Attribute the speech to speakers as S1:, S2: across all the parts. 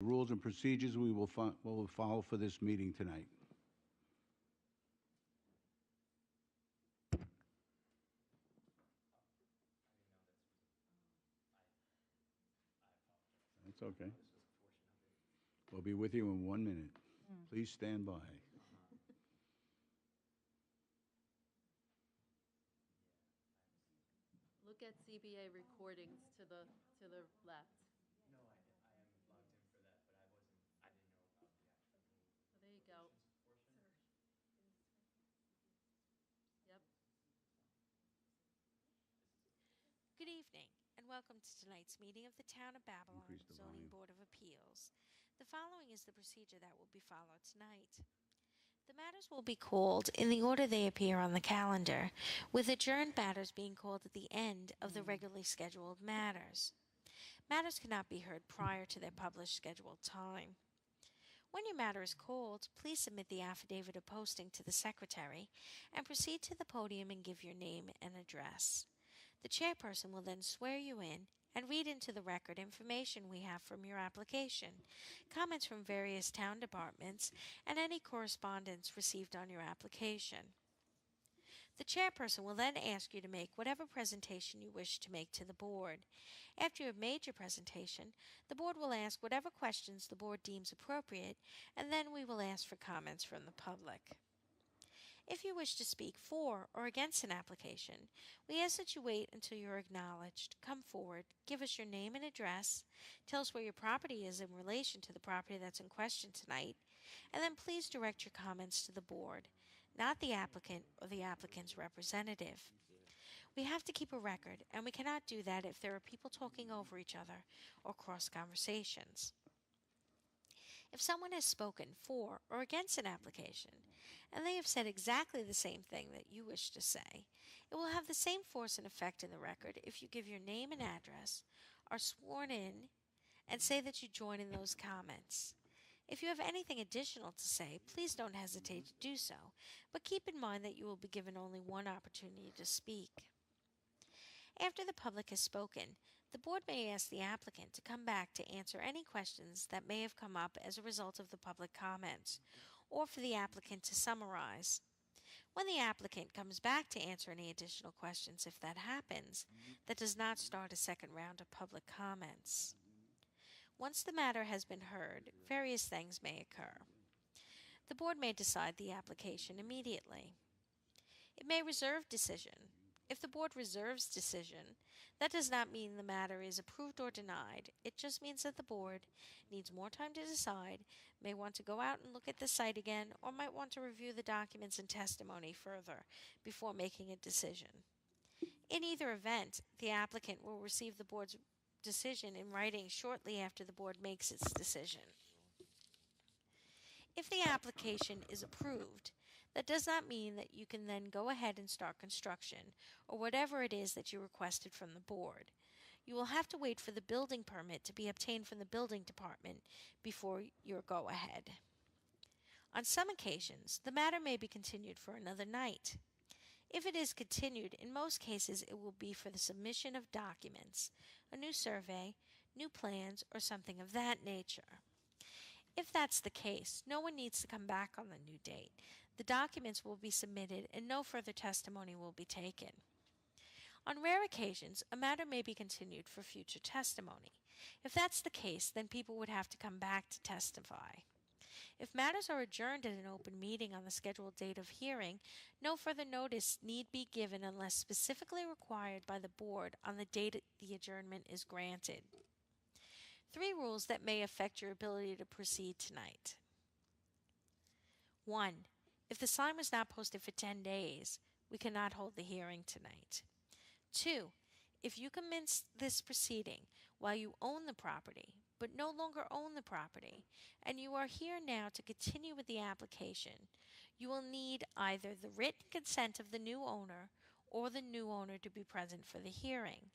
S1: Rules and procedures we will follow for this meeting tonight. That's okay. We'll be with you in 1 minute. Please stand by.
S2: Look at CBA recordings to the left.
S3: No, I am logged in for that, but I didn't know about the actual rule.
S2: So there you go.
S3: Portion.
S2: Yep.
S4: Good evening, and welcome to tonight's meeting of the Town of Babylon
S1: Increase the
S4: Zoning
S1: volume.
S4: Board of Appeals. The following is the procedure that will be followed tonight. The matters will be called in the order they appear on the calendar, with adjourned matters being called at the end of the regularly scheduled matters. Matters cannot be heard prior to their published scheduled time. When your matter is called, please submit the affidavit of posting to the secretary and proceed to the podium and give your name and address. The chairperson will then swear you in and read into the record information we have from your application, comments from various town departments, and any correspondence received on your application. The chairperson will then ask you to make whatever presentation you wish to make to the board. After you have made your presentation, the board will ask whatever questions the board deems appropriate, and then we will ask for comments from the public. If you wish to speak for or against an application, we ask that you wait until you are acknowledged. Come forward, give us your name and address, tell us where your property is in relation to the property that's in question tonight, and then please direct your comments to the board, not the applicant or the applicant's representative. We have to keep a record, and we cannot do that if there are people talking over each other or cross conversations. If someone has spoken for or against an application, and they have said exactly the same thing that you wish to say, it will have the same force and effect in the record if you give your name and address, are sworn in, and say that you join in those comments. If you have anything additional to say, please don't hesitate to do so, but keep in mind that you will be given only one opportunity to speak. After the public has spoken, the board may ask the applicant to come back to answer any questions that may have come up as a result of the public comments, or for the applicant to summarize. When the applicant comes back to answer any additional questions, if that happens, that does not start a second round of public comments. Once the matter has been heard, various things may occur. The board may decide the application immediately. It may reserve decision. If the board reserves decision, that does not mean the matter is approved or denied. It just means that the board needs more time to decide, may want to go out and look at the site again, or might want to review the documents and testimony further before making a decision. In either event, the applicant will receive the board's decision in writing shortly after the board makes its decision. If the application is approved, that does not mean that you can then go ahead and start construction, or whatever it is that you requested from the board. You will have to wait for the building permit to be obtained from the building department before your go-ahead. On some occasions, the matter may be continued for another night. If it is continued, in most cases it will be for the submission of documents, a new survey, new plans, or something of that nature. If that's the case, no one needs to come back on the new date. The documents will be submitted and no further testimony will be taken. On rare occasions, a matter may be continued for future testimony. If that's the case, then people would have to come back to testify. If matters are adjourned at an open meeting on the scheduled date of hearing, no further notice need be given unless specifically required by the board on the date the adjournment is granted. 3 rules that may affect your ability to proceed tonight. 1. If the sign was not posted for 10 days, we cannot hold the hearing tonight. 2. If you commence this proceeding while you own the property, but no longer own the property, and you are here now to continue with the application, you will need either the written consent of the new owner or the new owner to be present for the hearing.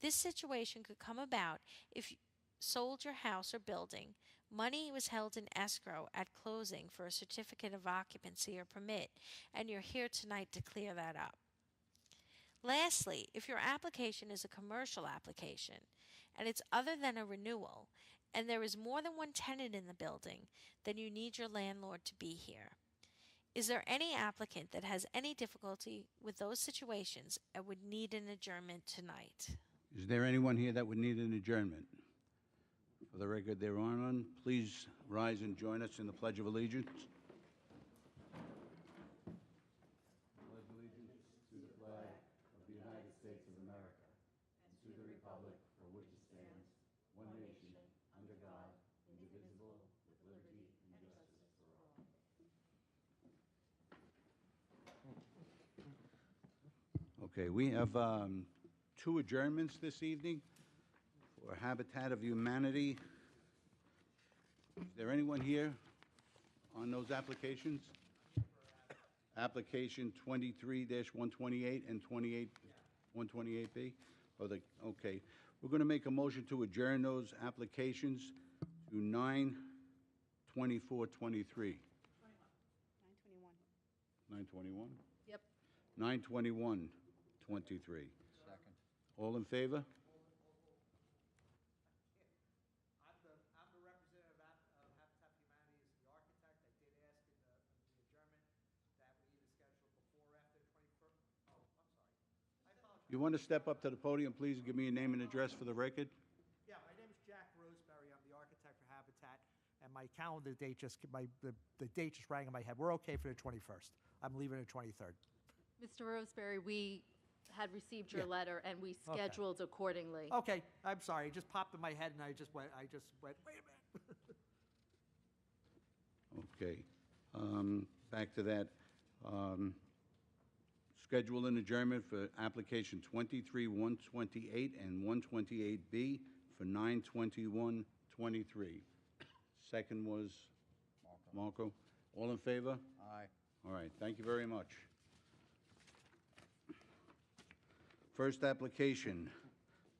S4: This situation could come about if you sold your house or building, money was held in escrow at closing for a certificate of occupancy or permit, and you're here tonight to clear that up. Lastly, if your application is a commercial application and it's other than a renewal, and there is more than one tenant in the building, then you need your landlord to be here. Is there any applicant that has any difficulty with those situations and would need an adjournment tonight?
S1: Is there anyone here that would need an adjournment? For the record, there are none. Please rise and join us in the Pledge of Allegiance. Pledge allegiance to the flag of the United States of America and to the republic for which it stands, one nation, under God, indivisible, with liberty and justice for all. Okay, we have two adjournments this evening for Habitat of Humanity. Is there anyone here on those applications? Application 23-128 and 128B? Okay. We're going to make a motion to adjourn those applications to 9/24/23.
S5: 921.
S1: 9/21?
S2: Yep.
S1: 9/21/23.
S6: Second.
S1: All in favor?
S7: I'm the representative of Habitat for Humanity as the architect. I did ask in the adjournment that we either schedule before or after the 21st. Oh, I'm sorry. I apologize.
S1: You want to step up to the podium, please, and give me your name and address for the record?
S7: Yeah, my name is Jack Roseberry. I'm the architect for Habitat, and my calendar date the date just rang in my head. We're okay for the 21st. I'm leaving the 23rd.
S2: Mr. Roseberry, we had received your
S7: Yeah.
S2: letter and we scheduled accordingly.
S7: Okay, I'm sorry. It just popped in my head, and I just went, wait a minute.
S1: Okay. Back to that. Schedule an adjournment for application 23-128 and 128B for 9/21/23. Second was Marco. All in favor?
S6: Aye.
S1: All right, thank you very much. First application,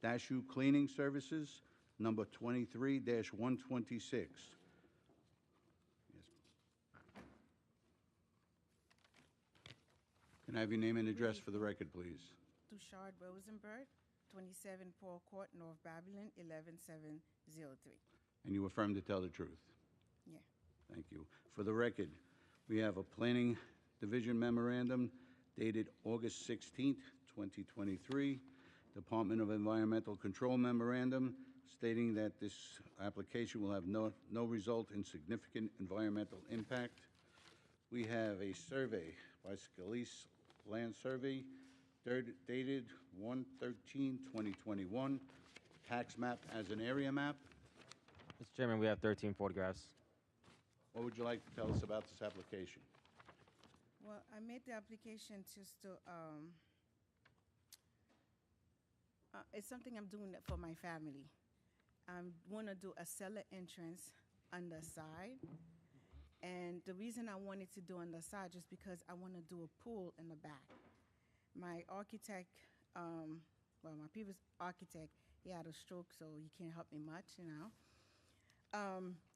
S1: Dashu Cleaning Services, number 23-126. Yes. Can I have your name and address for the record, please?
S5: Tushard Rosenberg, 27 Paul Court, North Babylon, 11703.
S1: And you affirm to tell the truth?
S5: Yeah.
S1: Thank you. For the record, we have a Planning Division memorandum dated August 16th, 2023, Department of Environmental Control memorandum stating that this application will have no result in significant environmental impact. We have a survey by Scalise Land Survey dated 1/13/2021, tax map as an area map.
S8: Mr. Chairman, we have 13 photographs.
S1: What would you like to tell us about this application?
S5: Well, I made the application just to, it's something I'm doing for my family. I want to do a cellar entrance on the side. And the reason I wanted to do on the side just because I want to do a pool in the back. My architect, my previous architect, he had a stroke, so he can't help me much,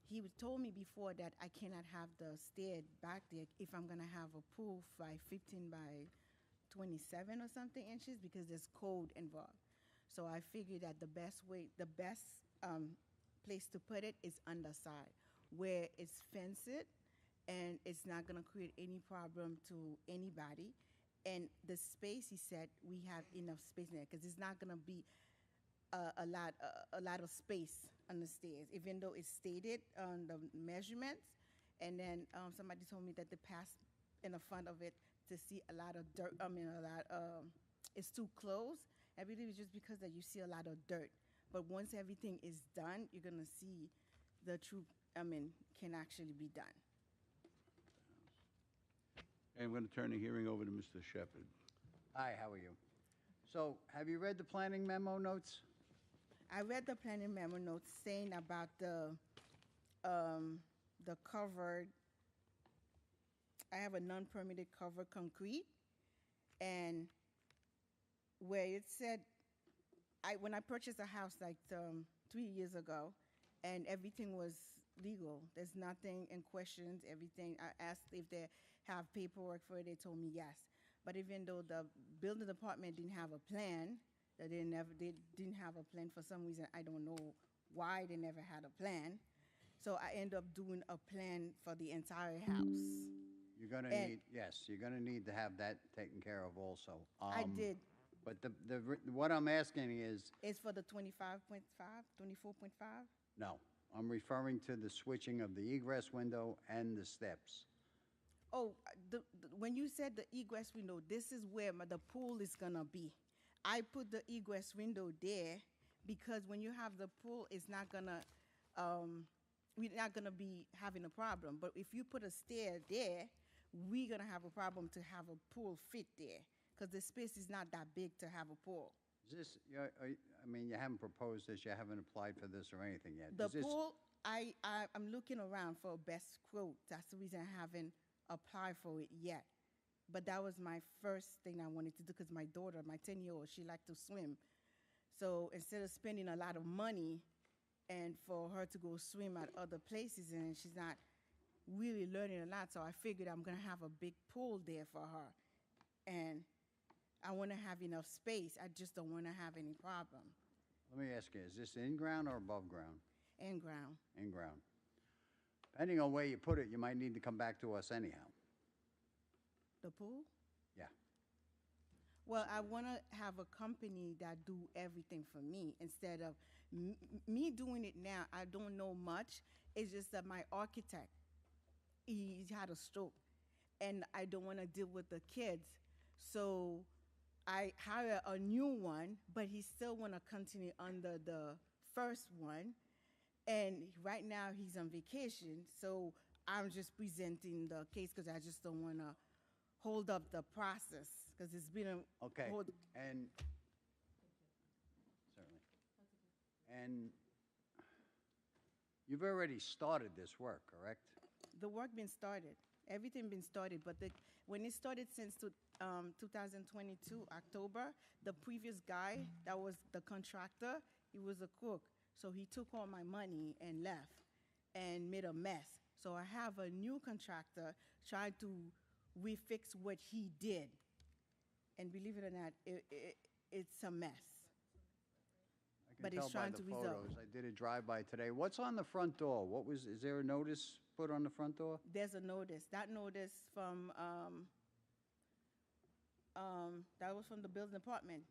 S5: He told me before that I cannot have the stair back there if I'm going to have a pool by 15 by 27 or something inches because there's code involved. So I figured that the best place to put it is on the side where it's fenced and it's not going to create any problem to anybody. And the space, he said, we have enough space in there because it's not going to be a lot of space on the stairs, even though it's stated on the measurements. And then somebody told me that they passed in the front of it to see a lot of dirt. It's too close. I believe it's just because that you see a lot of dirt. But once everything is done, you're going to see the true, can actually be done.
S1: I'm going to turn the hearing over to Mr. Shepherd.
S6: Hi, how are you? So, have you read the planning memo notes?
S5: I read the planning memo notes saying about the covered, I have a non-permitted covered concrete, and where it said, when I purchased a house like 3 years ago, and everything was legal. There's nothing in questions, everything. I asked if they have paperwork for it, they told me yes. But even though the building department didn't have a plan, they didn't have a plan for some reason, I don't know why they never had a plan. So I end up doing a plan for the entire house.
S6: You're gonna
S5: And-
S6: need, yes, you're gonna need to have that taken care of also.
S5: I did.
S6: But what I'm asking is,
S5: It's for the 25.5, 24.5?
S6: no, I'm referring to the switching of the egress window and the steps.
S5: Oh, when you said the egress window, this is where the pool is gonna be. I put the egress window there because when you have the pool, it's not gonna, we're not gonna be having a problem. But if you put a stair there, we're gonna have a problem to have a pool fit there because the space is not that big to have a pool.
S6: Is this, I mean, you haven't proposed this, you haven't applied for this or anything yet.
S5: The
S6: Is this-
S5: pool, I'm looking around for a best quote. That's the reason I haven't applied for it yet. But that was my first thing I wanted to do because my daughter, my 10-year-old, she liked to swim. So instead of spending a lot of money and for her to go swim at other places and she's not really learning a lot, so I figured I'm gonna have a big pool there for her. And I wanna have enough space. I just don't wanna have any problem.
S6: Let me ask you, is this in-ground or above ground?
S5: And ground.
S6: In-ground. Depending on where you put it, you might need to come back to us anyhow.
S5: The pool?
S6: Yeah.
S5: Well, I want to have a company that do everything for me instead of me doing it now. I don't know much. It's just that my architect, he had a stroke, and I don't want to deal with the kids. So I hire a new one, but he still want to continue under the first one. And right now he's on vacation, so I'm just presenting the case because I just don't want to hold up the process because it's been a
S6: Okay,
S5: hold.
S6: and, certainly. And you've already started this work, correct?
S5: The work been started. Everything been started, but when it started since 2022 October, the previous guy that was the contractor, he was a crook, so he took all my money and left and made a mess. So I have a new contractor trying to refix what he did, and believe it or not, it's a mess.
S6: I
S5: But
S6: can
S5: it's
S6: tell by
S5: trying
S6: the
S5: to resolve.
S6: photos. I did a drive-by today. What's on the front door? Is there a notice put on the front door?
S5: There's a notice. That notice from that was from the building department.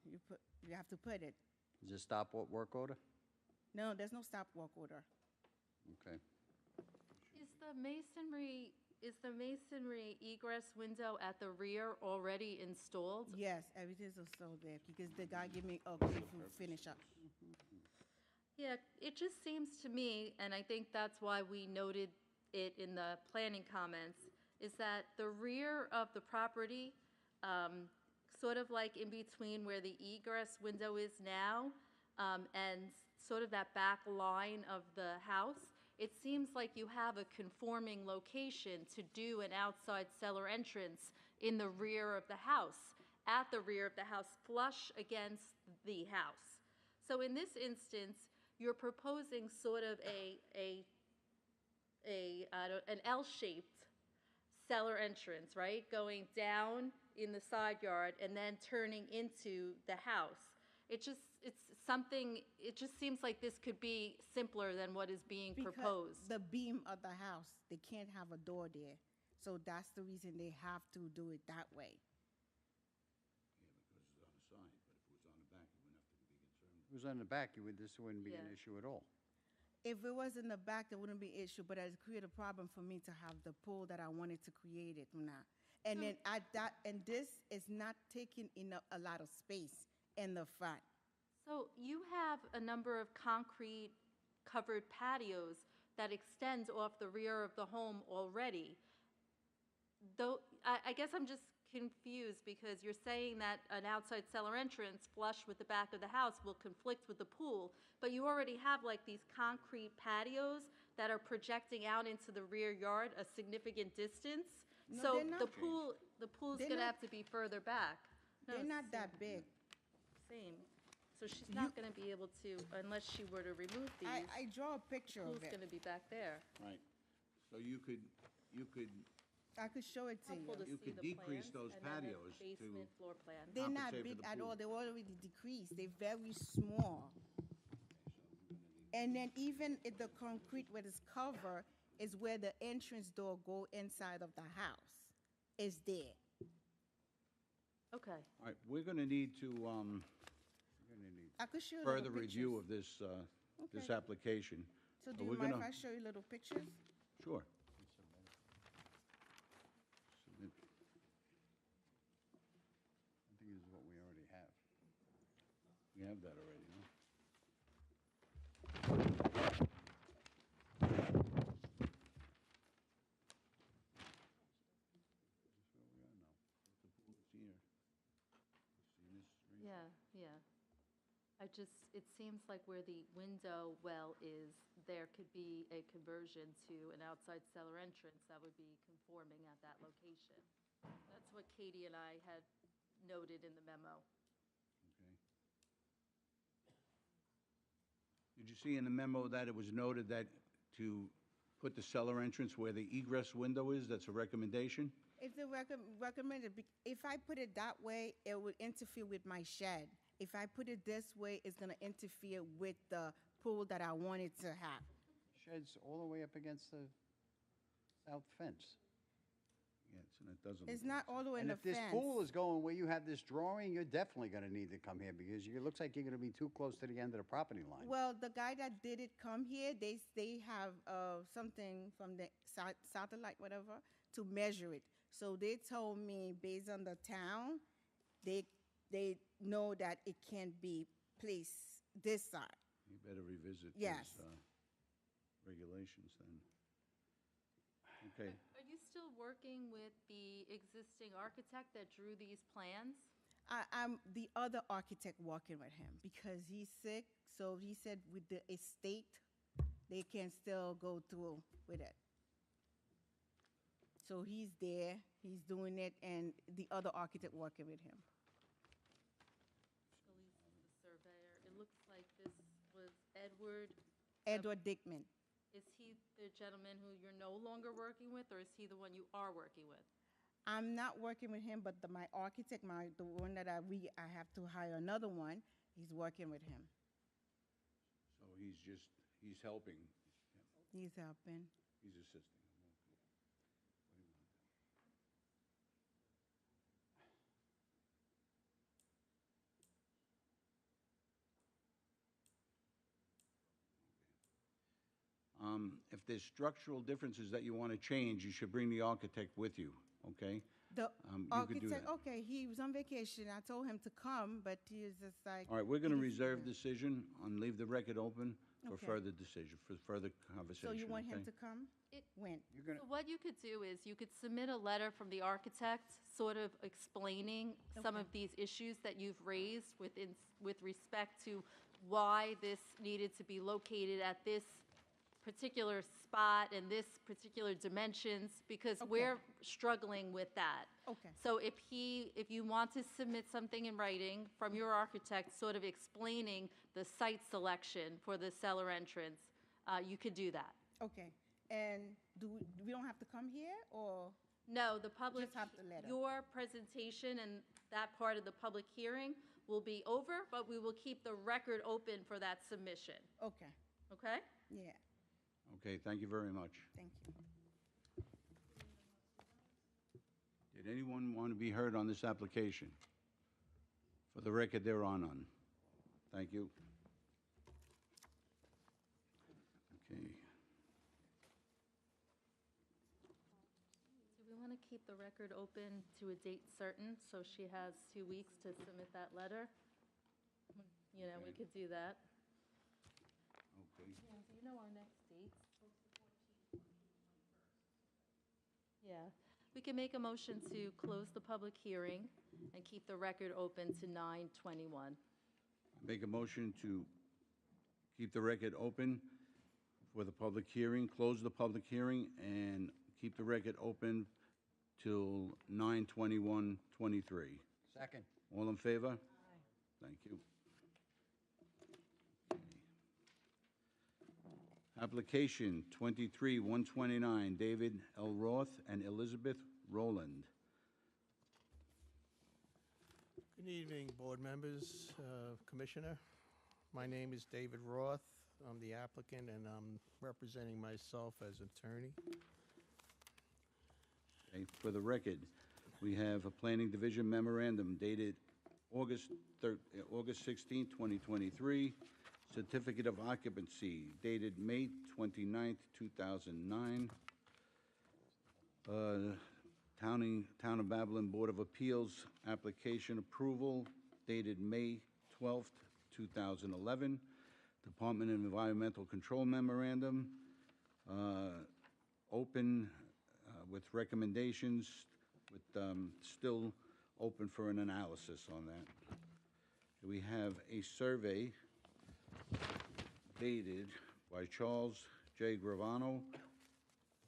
S5: You have to put it.
S6: Is it stop work order?
S5: No, there's no stop work order.
S6: Okay.
S2: Is the masonry egress window at the rear already installed?
S5: Yes, everything's still there because the guy gave me okay to finish up.
S2: Yeah, it just seems to me, and I think that's why we noted it in the planning comments, is that the rear of the property, sort of like in between where the egress window is now, and sort of that back line of the house, it seems like you have a conforming location to do an outside cellar entrance in the rear of the house, at the rear of the house, flush against the house. So in this instance, you're proposing sort of an L-shaped cellar entrance, right? Going down in the side yard and then turning into the house. It just seems like this could be simpler than what is being
S5: Because
S2: proposed.
S5: the beam of the house, they can't have a door there. So that's the reason they have to do it that way.
S1: Yeah, because it's on the side, but if it was on the back, you wouldn't have to be concerned.
S6: If it was on the back, this wouldn't be an
S2: Yeah.
S6: issue at all.
S5: If it was in the back, there wouldn't be an issue, but it created a problem for me to have the pool that I wanted to create it now. And then this is not taking enough a lot of space in the front.
S2: So you have a number of concrete covered patios that extend off the rear of the home already. Though, I guess I'm just confused because you're saying that an outside cellar entrance flush with the back of the house will conflict with the pool, but you already have like these concrete patios that are projecting out into the rear yard a significant distance.
S5: No,
S2: So
S5: they're not.
S2: the pool's
S5: They're
S2: gonna
S5: not-
S2: have to be further back. No,
S5: They're not that big.
S2: Same. So she's not gonna be able to, unless she were to remove these,
S5: I draw a picture
S2: pool's
S5: of it.
S2: gonna be back there.
S1: Right. So you could
S5: I could show it to
S2: Helpful to
S5: you.
S1: You
S2: see
S1: could
S2: the
S1: decrease
S2: plans,
S1: those
S2: and then the
S1: patios to-
S2: basement floor plan.
S5: They're not
S1: compensate for
S5: big
S1: the
S5: at
S1: pool.
S5: all. They're already decreased. They're very small. And then even if the concrete where it's covered is where the entrance door go inside of the house. Is there.
S2: Okay.
S1: All right, we're going to need to
S5: I could show you little
S1: further review
S5: pictures.
S1: of this
S5: Okay.
S1: application.
S5: So do
S1: But
S5: you
S1: we're
S5: mind if
S1: gonna-
S5: I show you little pictures?
S1: Sure. Submit.
S6: I think this is what we already have.
S1: We have that already, no?
S2: Yeah, yeah. It seems like where the window well is, there could be a conversion to an outside cellar entrance that would be conforming at that location. That's what Katie and I had noted in the memo.
S1: Okay. Did you see in the memo that it was noted that to put the cellar entrance where the egress window is, that's a recommendation?
S5: It's a recommended, if I put it that way, it would interfere with my shed. If I put it this way, it's gonna interfere with the pool that I wanted to have.
S6: Shed's all the way up against the south fence.
S1: Yes, and it doesn't.
S5: It's
S1: look
S5: not
S1: like-
S5: all the way in
S6: And
S5: the
S6: if this
S5: fence.
S6: pool is going where you have this drawing, you're definitely gonna need to come here because it looks like you're gonna be too close to the end of the property line.
S5: Well, the guy that did it come here, they have something from the satellite, whatever, to measure it. So they told me, based on the town, they know that it can't be placed this side.
S1: You better revisit
S5: Yes.
S1: these regulations then. Okay,
S2: Are you still working with the existing architect that drew these plans?
S5: I'm the other architect working with him because he's sick. So he said with the estate, they can still go through with it. So he's there, he's doing it, and the other architect working with him.
S2: So he's the surveyor. It looks like this was Edward.
S5: Edward Dickman.
S2: Is he the gentleman who you're no longer working with, or is he the one you are working with?
S5: I'm not working with him, but my architect, the one that I have to hire another one, he's working with him.
S1: so he's helping,
S5: He's helping.
S1: he's assisting. What do you want? If there's structural differences that you want to change, you should bring the architect with you, okay?
S5: The
S1: You could do
S5: architect,
S1: that.
S5: okay, he was on vacation. I told him to come, but he was just like.
S1: All right, we're going to
S5: he didn't
S1: reserve
S5: come.
S1: decision and leave the record open for
S5: Okay.
S1: further decision, for further conversation,
S5: So you want him
S1: okay?
S5: to come?
S2: It-
S5: When?
S6: You're gonna,
S2: So what you could do is you could submit a letter from the architect, sort of explaining some
S5: Okay.
S2: of these issues that you've raised with respect to why this needed to be located at this particular spot and this particular dimensions, because
S5: Okay.
S2: we're struggling with that.
S5: Okay.
S2: So if you want to submit something in writing from your architect, sort of explaining the site selection for the cellar entrance, you could do that.
S5: Okay. And we don't have to come here or?
S2: No, the public,
S5: Just have the letter.
S2: your presentation and that part of the public hearing will be over, but we will keep the record open for that submission,
S5: Okay.
S2: okay?
S5: Yeah.
S1: Okay, thank you very much.
S5: Thank you.
S1: Did anyone want to be heard on this application? For the record, there are none. Thank you. Okay.
S2: Do we want to keep the record open to a date certain, so she has 2 weeks to submit that letter? You know, we
S1: Okay.
S2: could do that.
S1: Okay.
S2: Yeah, do you know our next date? Yeah, we can make a motion to close the public hearing and keep the record open to 9/21.
S1: Make a motion to keep the record open for the public hearing, close the public hearing, and keep the record open till 9/21/23.
S6: second.
S1: All in favor? Thank you. Application 23-129, David L. Roth and Elizabeth Rowland.
S9: Good evening, board members, Commissioner. My name is David Roth. I'm the applicant, and I'm representing myself as attorney.
S1: Okay, for the record, we have a Planning Division memorandum dated August 16, 2023, certificate of occupancy dated May 29, 2009. Town of Babylon Board of Appeals application approval dated May 12th, 2011. Department of Environmental Control memorandum, open with recommendations, with still open for an analysis on that. We have a survey dated by Charles J. Gravano,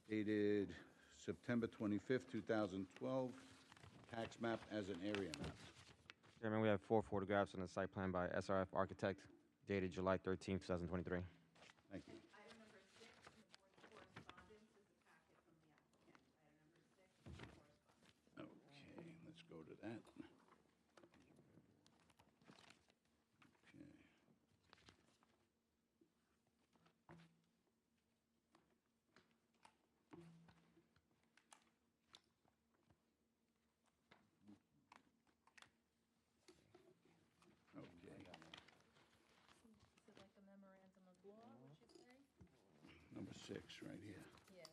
S1: dated September 25th, 2012, tax map as an area map.
S8: Chairman, we have 4 photographs on the site plan by SRF Architect dated July 13, 2023.
S1: Thank you.
S5: Item number 6 in the board correspondence is a packet from the applicant. Item number 6 is correspondence.
S1: Okay, let's go to that. Okay. Okay,
S2: Is it like a memorandum of law, would you say?
S1: number 6, right here.
S2: Yeah.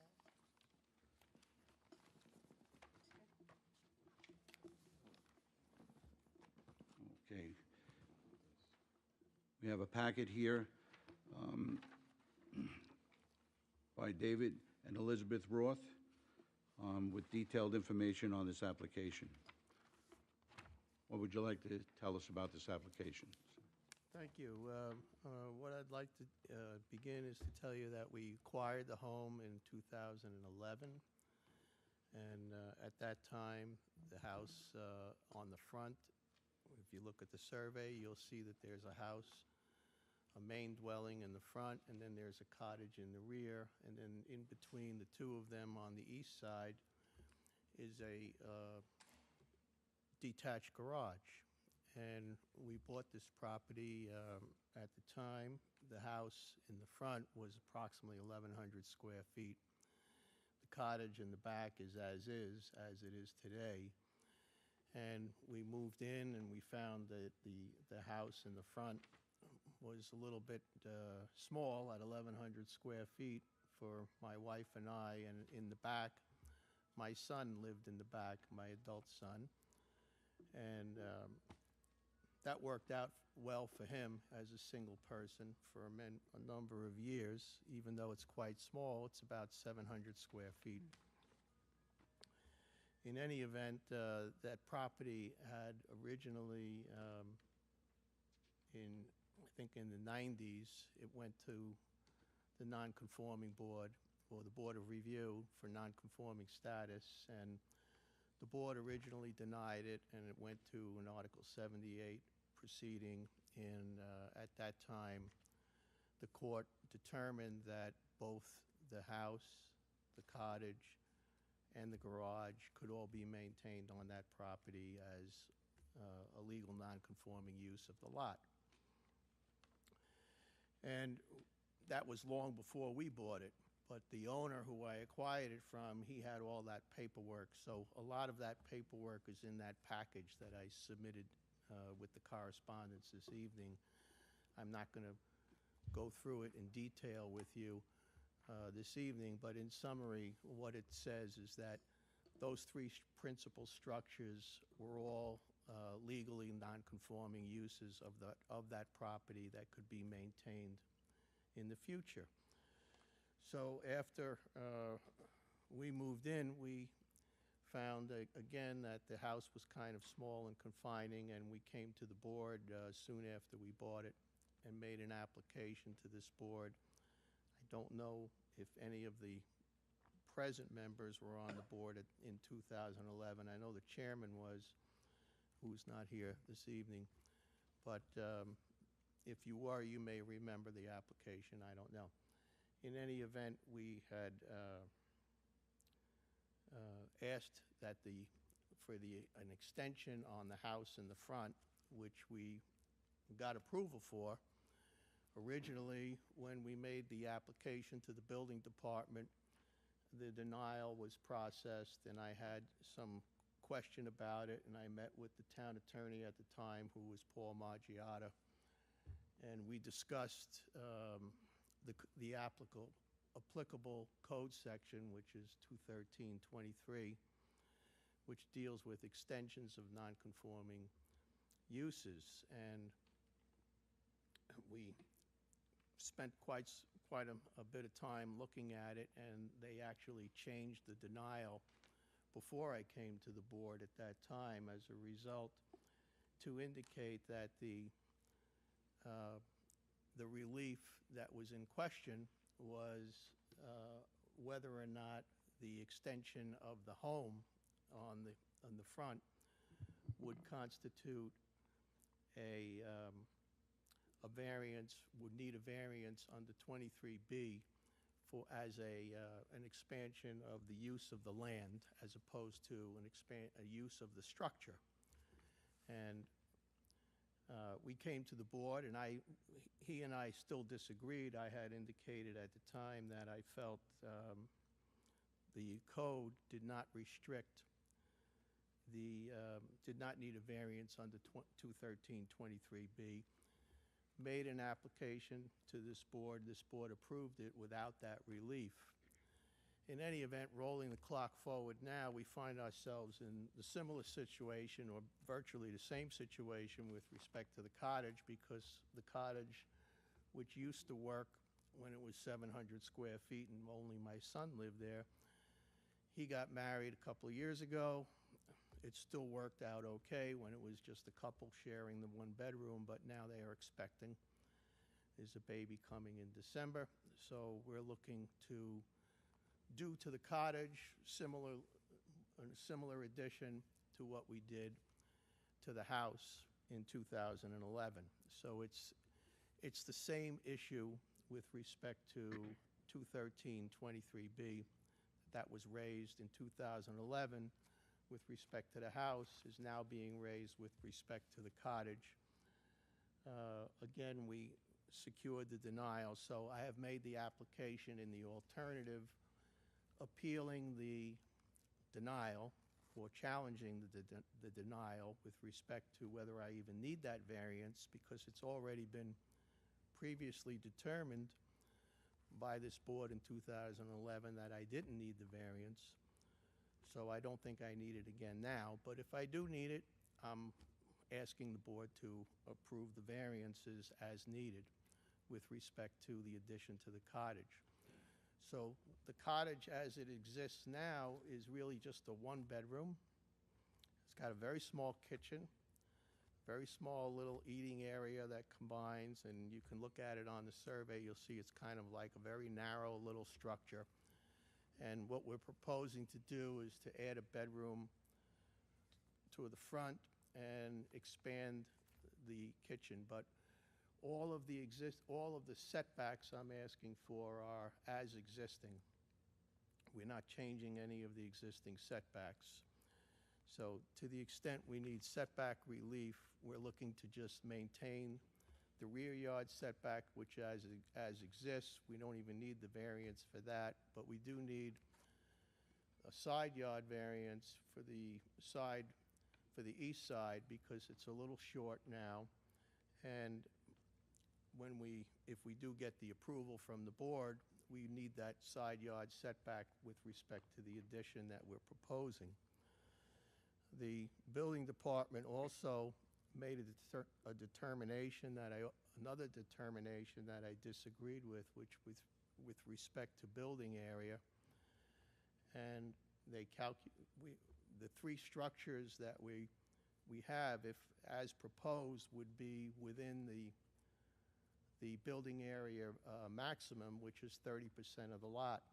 S1: Okay. We have a packet here by David and Elizabeth Roth with detailed information on this application. What would you like to tell us about this application?
S9: Thank you. What I'd like to begin is to tell you that we acquired the home in 2011. And at that time, the house on the front, if you look at the survey, you'll see that there's a house, a main dwelling in the front, and then there's a cottage in the rear. And then in between the two of them on the east side is a detached garage. And we bought this property at the time. The house in the front was approximately 1,100 square feet. The cottage in the back is as it is today. And we moved in and we found that the house in the front was a little bit small at 1,100 square feet for my wife and I. And in the back, my son lived in the back, my adult son. And that worked out well for him as a single person for a number of years. Even though it's quite small, it's about 700 square feet. In any event, that property had originally, I think in the 90s, it went to the non-conforming board, or the Board of Review for non-conforming status, and the board originally denied it, and it went to an Article 78 proceeding. And at that time, the court determined that both the house, the cottage, and the garage could all be maintained on that property as a legal non-conforming use of the lot. And that was long before we bought it. But the owner who I acquired it from, he had all that paperwork. So a lot of that paperwork is in that package that I submitted with the correspondence this evening. I'm not going to go through it in detail with you this evening, but in summary, what it says is that those three principal structures were all legally non-conforming uses of that property that could be maintained in the future. So after we moved in, we found, again, that the house was kind of small and confining, and we came to the board soon after we bought it and made an application to this board. I don't know if any of the present members were on the board in 2011. I know the chairman was, who's not here this evening. But if you were, you may remember the application. I don't know. In any event, we had asked that for an extension on the house in the front, which we got approval for. Originally, when we made the application to the building department, the denial was processed, and I had some question about it, and I met with the town attorney at the time, who was Paul Maggiata, and we discussed the applicable code section, which is 213-23, which deals with extensions of nonconforming uses. And we spent quite a bit of time looking at it, and they actually changed the denial before I came to the board at that time as a result, to indicate that the relief that was in question was whether or not the extension of the home on the front would constitute a variance, would need a variance under 23B for, as an expansion of the use of the land, as opposed to a use of the structure. And we came to the board, and he and I still disagreed. I had indicated at the time that I felt the code did not restrict did not need a variance under 213-23B. Made an application to this board approved it without that relief. In any event, rolling the clock forward now, we find ourselves in a similar situation, or virtually the same situation, with respect to the cottage, because the cottage, which used to work when it was 700 square feet and only my son lived there, he got married a couple of years ago. It still worked out okay when it was just a couple sharing the one bedroom, but now they are expecting. There's a baby coming in December, so we're looking to do to the cottage a similar addition to what we did to the house in 2011. So it's the same issue with respect to 213-23B that was raised in 2011 with respect to the house, is now being raised with respect to the cottage. Again, we secured the denial, so I have made the application in the alternative, appealing the denial, or challenging the denial with respect to whether I even need that variance, because it's already been previously determined by this board in 2011 that I didn't need the variance. So I don't think I need it again now. But if I do need it, I'm asking the board to approve the variances as needed with respect to the addition to the cottage. So the cottage as it exists now is really just a one-bedroom. It's got a very small kitchen, very small little eating area that combines, and you can look at it on the survey. You'll see it's kind of like a very narrow little structure. And what we're proposing to do is to add a bedroom to the front and expand the kitchen. But all of the setbacks I'm asking for are as existing. We're not changing any of the existing setbacks. So to the extent we need setback relief, we're looking to just maintain the rear yard setback, which as exists. We don't even need the variance for that, but we do need a side yard variance for the east side, because it's a little short now. And if we do get the approval from the board, we need that side yard setback with respect to the addition that we're proposing. The building department also made another determination that I disagreed with, which with respect to building area. And the three structures that we have, if as proposed, would be within the building area maximum, which is 30% of the lot.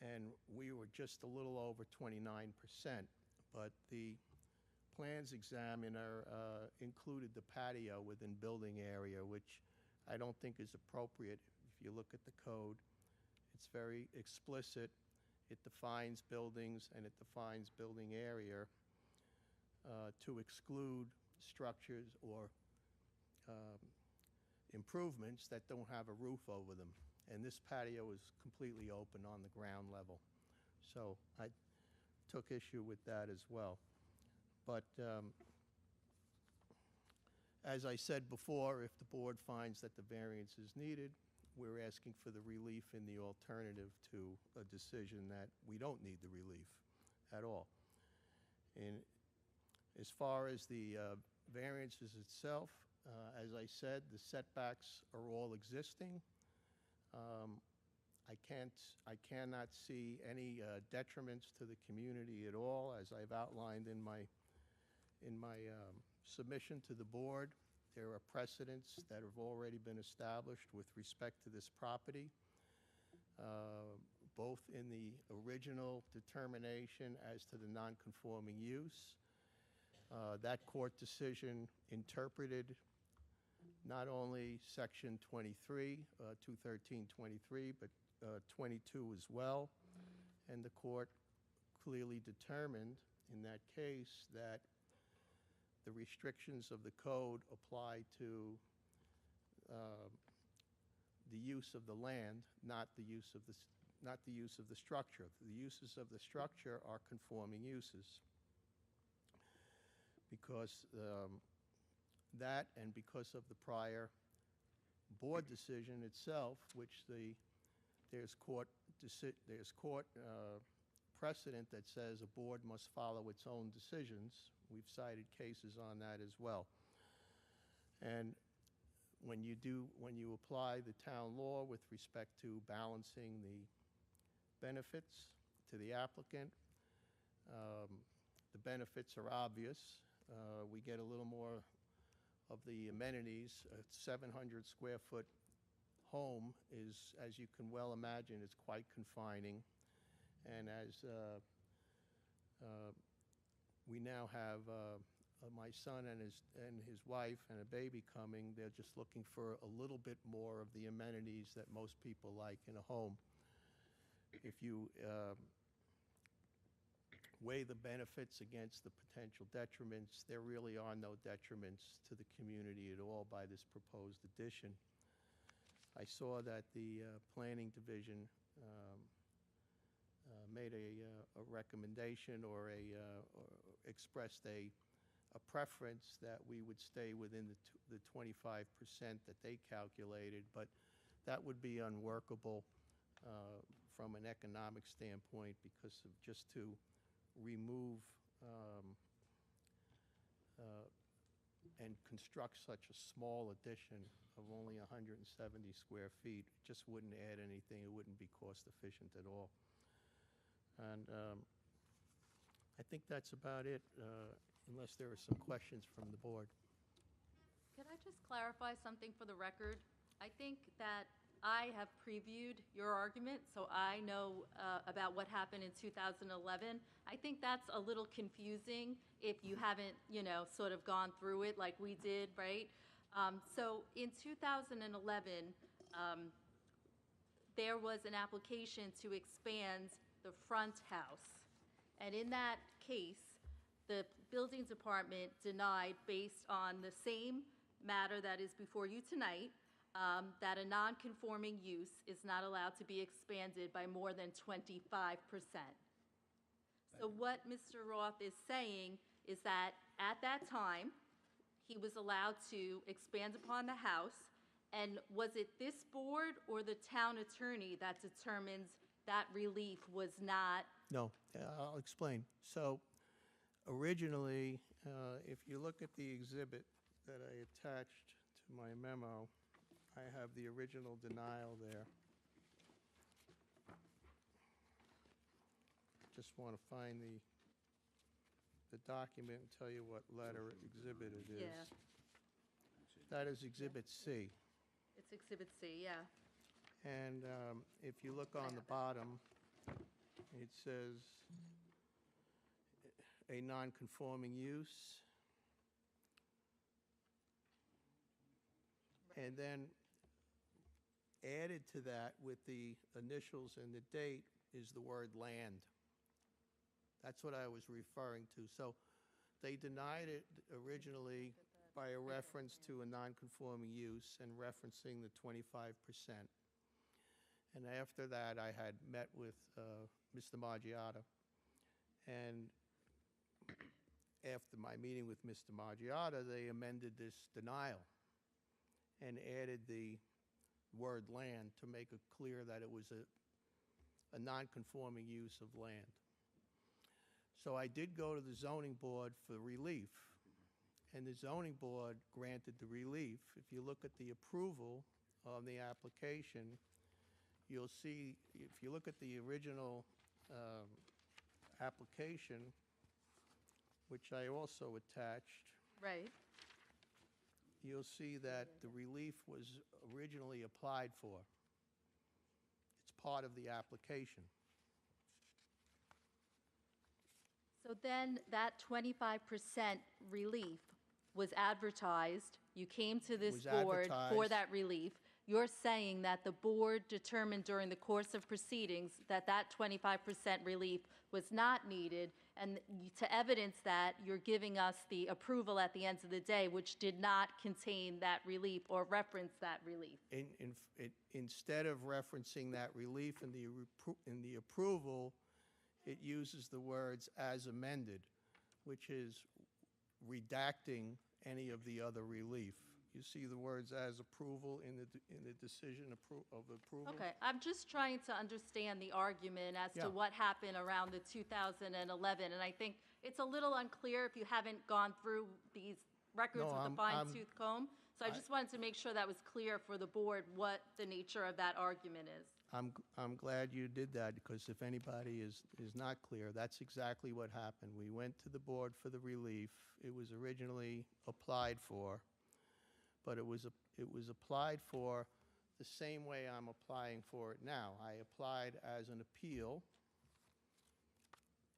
S9: And we were just a little over 29%, but the plans examiner included the patio within building area, which I don't think is appropriate. If you look at the code, it's very explicit. It defines buildings and it defines building area to exclude structures or improvements that don't have a roof over them. And this patio is completely open on the ground level. So I took issue with that as well. But as I said before, if the board finds that the variance is needed, we're asking for the relief in the alternative to a decision that we don't need the relief at all. And as far as the variances itself, as I said, the setbacks are all existing. I cannot see any detriments to the community at all, as I've outlined in my submission to the board. There are precedents that have already been established with respect to this property, both in the original determination as to the nonconforming use. That court decision interpreted not only Section 23, 213-23, but 22 as well. And the court clearly determined in that case that the restrictions of the code apply to the use of the land, not the use of the structure. The uses of the structure are conforming uses. Because that, and because of the prior board decision itself, which there's court precedent that says a board must follow its own decisions. We've cited cases on that as well. And when you apply the town law with respect to balancing the benefits to the applicant, the benefits are obvious. We get a little more of the amenities. A 700 square foot home is, as you can well imagine, is quite confining. And as we now have my son and his wife and a baby coming, they're just looking for a little bit more of the amenities that most people like in a home. If you weigh the benefits against the potential detriments, there really are no detriments to the community at all by this proposed addition. I saw that the Planning Division made a recommendation or expressed a preference that we would stay within the 25% that they calculated, but that would be unworkable from an economic standpoint because of just to remove and construct such a small addition of only 170 square feet just wouldn't add anything. It wouldn't be cost efficient at all. And I think that's about it, unless there are some questions from the board.
S2: Could I just clarify something for the record? I think that I have previewed your argument, so I know about what happened in 2011. I think that's a little confusing if you haven't, sort of gone through it like we did, right? So in 2011, there was an application to expand the front house. And in that case, the building department denied, based on the same matter that is before you tonight, that a non-conforming use is not allowed to be expanded by more than 25%. So what Mr. Roth is saying is that at that time, he was allowed to expand upon the house, and was it this board or the town attorney that determines that relief was not?
S9: No, I'll explain. So originally, if you look at the exhibit that I attached to my memo, I have the original denial there. Just want to find the document and tell you what letter exhibit it is.
S2: Yeah.
S9: That is Exhibit C.
S2: It's Exhibit C, yeah.
S9: And if you look on the bottom, it says a non-conforming use. And then added to that with the initials and the date is the word land. That's what I was referring to. So they denied it originally by a reference to a non-conforming use and referencing the 25%. And after that, I had met with Mr. Margiotta, and after my meeting with Mr. Margiotta, they amended this denial and added the word land to make it clear that it was a non-conforming use of land. So I did go to the zoning board for relief, and the zoning board granted the relief. If you look at the approval on the application, you'll see, if you look at the original application, which I also attached,
S2: Right.
S9: you'll see that the relief was originally applied for. It's part of the application.
S2: So then that 25% relief was advertised. You came to this
S9: Was
S2: board for
S9: advertised.
S2: that relief. You're saying that the board determined during the course of proceedings that that 25% relief was not needed, and to evidence that, you're giving us the approval at the end of the day, which did not contain that relief or reference that relief.
S9: Instead of referencing that relief in the approval, it uses the words "as amended," which is redacting any of the other relief. You see the words "as approval" in the decision of approval?
S2: Okay, I'm just trying to understand the argument as
S9: Yeah.
S2: to what happened around the 2011, and I think it's a little unclear if you haven't gone through these records
S9: No,
S2: with a
S9: I'm-
S2: fine-tooth comb. So I just wanted to make sure that was clear for the board what the nature of that argument is.
S9: I'm glad you did that, because if anybody is not clear, that's exactly what happened. We went to the board for the relief. It was originally applied for, but it was applied for the same way I'm applying for it now. I applied as an appeal,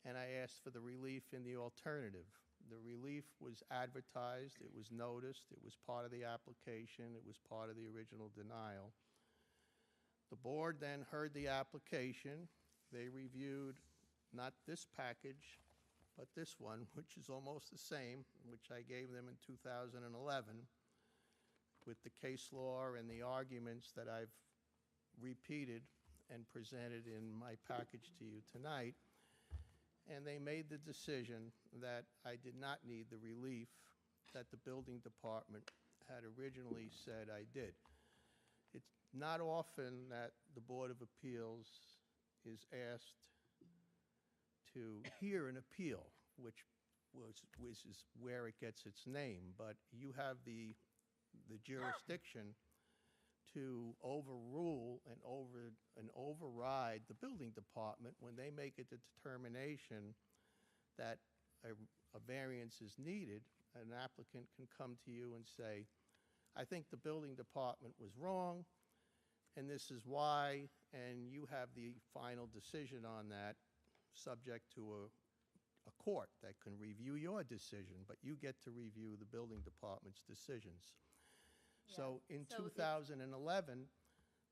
S9: and I asked for the relief in the alternative. The relief was advertised, it was noticed, it was part of the application, it was part of the original denial. The board then heard the application. They reviewed not this package, but this one, which is almost the same, which I gave them in 2011, with the case law and the arguments that I've repeated and presented in my package to you tonight. And they made the decision that I did not need the relief that the building department had originally said I did. It's not often that the Board of Appeals is asked to hear an appeal, which is where it gets its name, but you have the jurisdiction to overrule and override the building department when they make a determination that a variance is needed. An applicant can come to you and say, I think the building department was wrong, and this is why, and you have the final decision on that, subject to a court that can review your decision, but you get to review the building department's decisions. So in
S2: So if-
S9: 2011,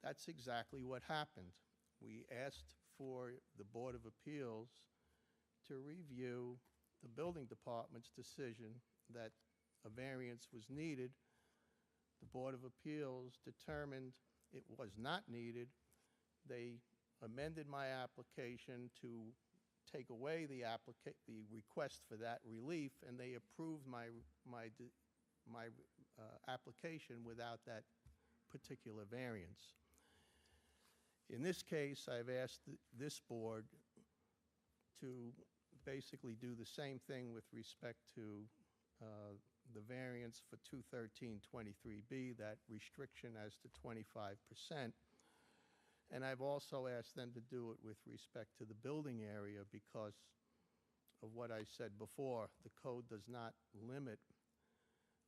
S9: that's exactly what happened. We asked for the Board of Appeals to review the building department's decision that a variance was needed. The Board of Appeals determined it was not needed. They amended my application to take away the request for that relief, and they approved my application without that particular variance. In this case, I've asked this board to basically do the same thing with respect to the variance for 213-23B, that restriction as to 25%. And I've also asked them to do it with respect to the building area because of what I said before. The code does not limit,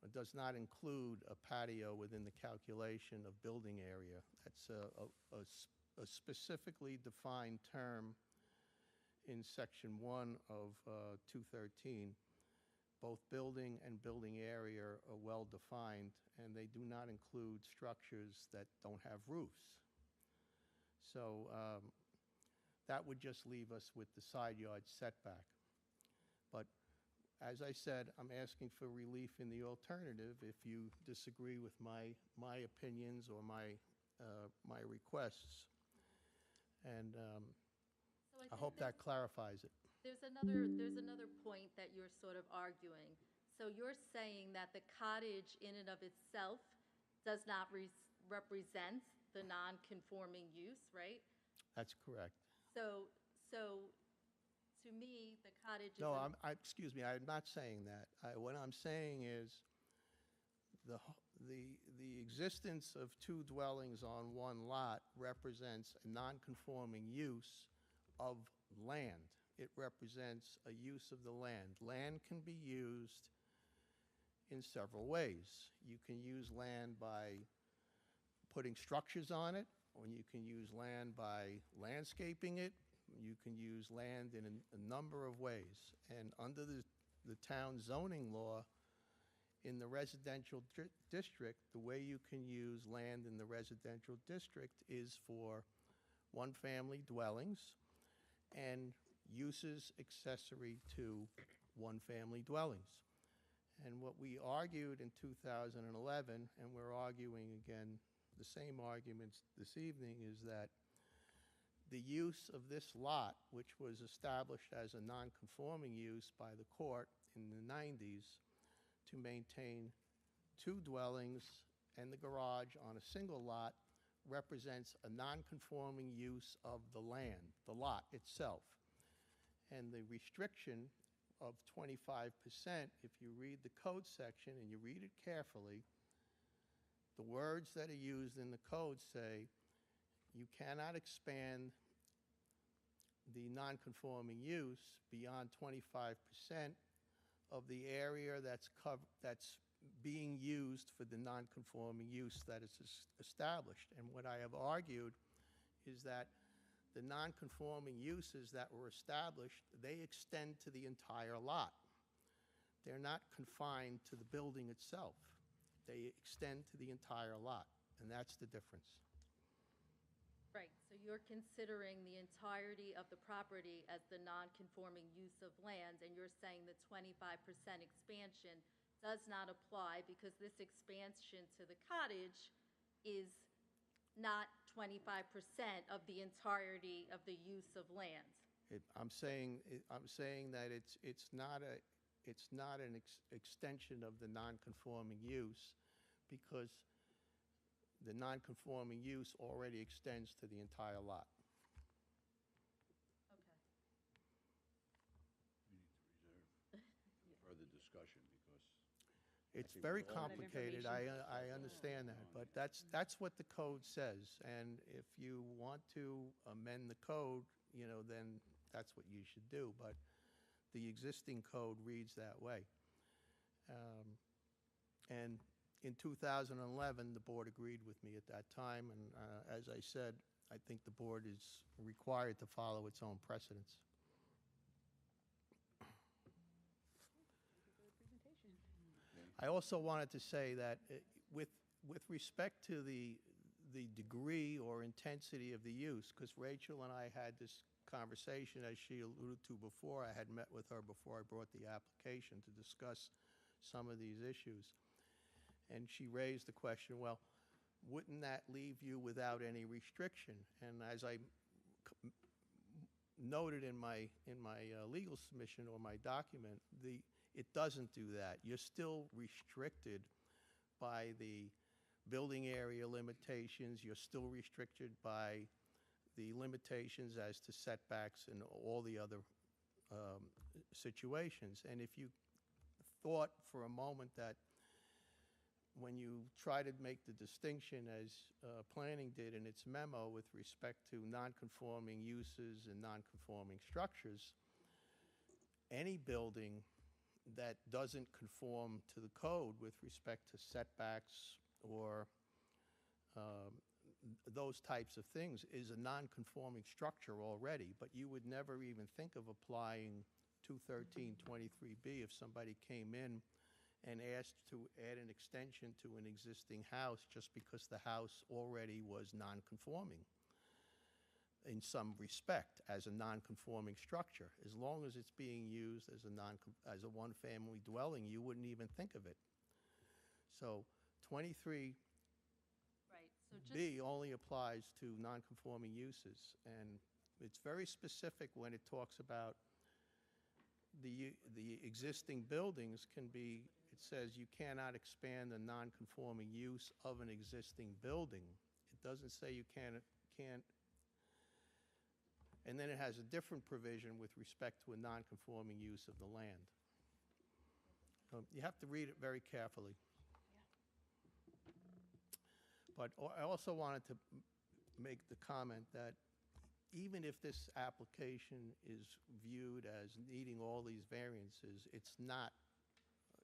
S9: or does not include a patio within the calculation of building area. That's a specifically defined term in Section 1 of 213. Both building and building area are well defined, and they do not include structures that don't have roofs. So that would just leave us with the side yard setback. But as I said, I'm asking for relief in the alternative if you disagree with my opinions or my requests. And
S2: So
S9: I hope that clarifies it.
S2: there's another point that you're sort of arguing. So you're saying that the cottage in and of itself does not represent the non-conforming use, right?
S9: That's correct.
S2: So to me, the cottage is.
S9: No, excuse me, I'm not saying that. What I'm saying is the existence of two dwellings on one lot represents a non-conforming use of land. It represents a use of the land. Land can be used in several ways. You can use land by putting structures on it, or you can use land by landscaping it. You can use land in a number of ways. And under the town zoning law, in the residential district, the way you can use land in the residential district is for one-family dwellings and uses accessory to one-family dwellings. And what we argued in 2011, and we're arguing again the same arguments this evening, is that the use of this lot, which was established as a non-conforming use by the court in the 90s to maintain two dwellings and the garage on a single lot, represents a non-conforming use of the land, the lot itself. And the restriction of 25%, if you read the code section and you read it carefully, the words that are used in the code say you cannot expand the non-conforming use beyond 25% of the area that's being used for the non-conforming use that is established. And what I have argued is that the non-conforming uses that were established, they extend to the entire lot. They're not confined to the building itself. They extend to the entire lot, and that's the difference.
S2: Right, so you're considering the entirety of the property as the non-conforming use of land, and you're saying the 25% expansion does not apply because this expansion to the cottage is not 25% of the entirety of the use of land.
S9: I'm saying that it's not an extension of the non-conforming use because the non-conforming use already extends to the entire lot.
S2: Okay.
S1: We need to reserve further discussion because.
S9: It's
S1: think
S9: very
S1: we all need
S9: complicated, I understand that, but that's what the code says. And if you want to amend the code, then that's what you should do. But the existing code reads that way. And in 2011, the board agreed with me at that time, and as I said, I think the board is required to follow its own precedents. I also wanted to say that with respect to the degree or intensity of the use, because Rachel and I had this conversation, as she alluded to before. I had met with her before I brought the application to discuss some of these issues. And she raised the question, well, wouldn't that leave you without any restriction? And as I noted in my legal submission or my document, it doesn't do that. You're still restricted by the building area limitations. You're still restricted by the limitations as to setbacks and all the other situations. And if you thought for a moment that when you try to make the distinction as planning did in its memo with respect to non-conforming uses and non-conforming structures, any building that doesn't conform to the code with respect to setbacks or those types of things is a non-conforming structure already, but you would never even think of applying 213-23B if somebody came in and asked to add an extension to an existing house just because the house already was non-conforming. in some respect as a non-conforming structure. As long as it's being used as as a one-family dwelling, you wouldn't even think of it. So 23B
S2: Right, so just,
S9: only applies to non-conforming uses, and it's very specific when it talks about the existing buildings can be, it says you cannot expand the non-conforming use of an existing building. It doesn't say you can't, and then it has a different provision with respect to a non-conforming use of the land. You have to read it very carefully. But I also wanted to make the comment that even if this application is viewed as needing all these variances, it's not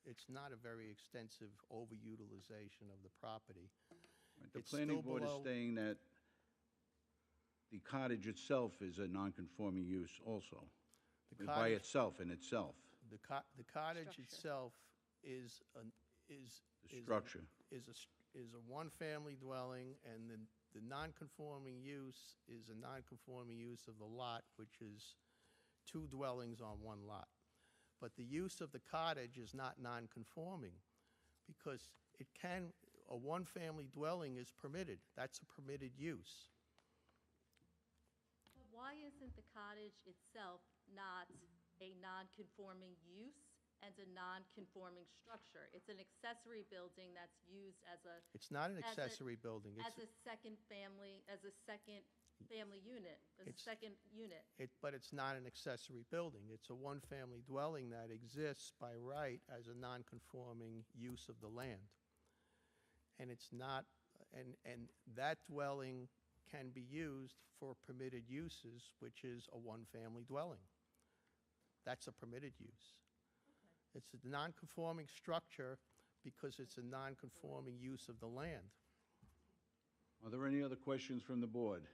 S9: a very extensive overutilization of the property.
S1: The
S9: It's
S1: planning
S9: still
S1: board is
S9: below-
S1: saying that the cottage itself is a non-conforming use also,
S9: The
S1: by
S9: cottage-
S1: itself, in itself,
S9: The cottage
S2: Structure.
S9: itself is
S1: the structure.
S9: is a one-family dwelling, and the non-conforming use is a non-conforming use of the lot, which is two dwellings on one lot. But the use of the cottage is not non-conforming, because a one-family dwelling is permitted. That's a permitted use.
S2: but why isn't the cottage itself not a non-conforming use and a non-conforming structure? It's an accessory building that's used as a,
S9: It's not an
S2: As a-
S9: accessory building.
S2: as a second family unit, a
S9: It's-
S2: second unit.
S9: But it's not an accessory building. It's a one-family dwelling that exists by right as a non-conforming use of the land. And it's not, and that dwelling can be used for permitted uses, which is a one-family dwelling. That's a permitted use. It's a non-conforming structure because it's a non-conforming use of the land.
S1: Are there any other questions from the board?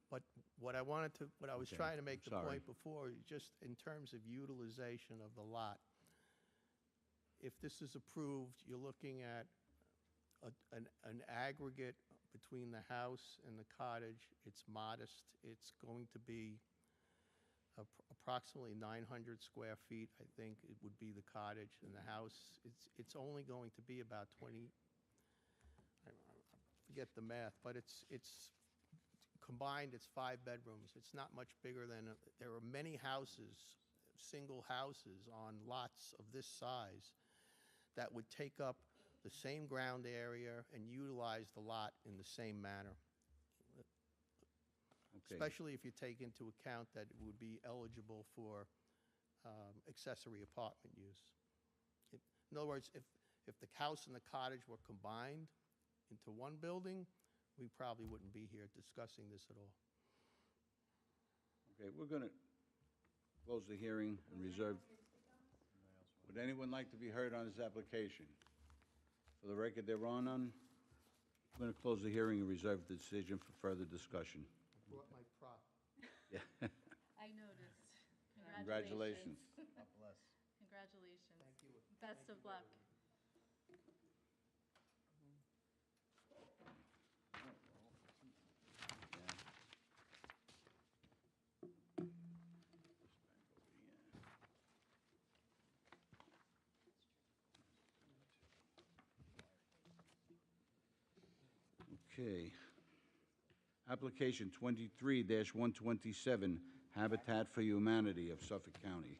S9: But what I was
S1: Okay,
S9: trying to make the
S1: sorry.
S9: point before, just in terms of utilization of the lot, if this is approved, you're looking at an aggregate between the house and the cottage. It's modest. It's going to be approximately 900 square feet, I think it would be the cottage, and the house, it's only going to be about 20, I forget the math, but it's combined, it's 5 bedrooms. It's not much bigger than, there are many houses, single houses on lots of this size that would take up the same ground area and utilize the lot in the same manner.
S1: Okay.
S9: Especially if you take into account that it would be eligible for accessory apartment use. In other words, if the house and the cottage were combined into one building, we probably wouldn't be here discussing this at all.
S1: Okay, we're going to close the hearing and reserve. Would anyone like to be heard on this application? For the record, there are none. I'm going to close the hearing and reserve the decision for further discussion.
S9: Brought my prop.
S1: Yeah.
S2: I noticed.
S1: Congratulations.
S6: God bless.
S2: Congratulations.
S9: Thank you.
S2: Best of luck.
S1: Okay. Application 23-127, Habitat for Humanity of Suffolk County.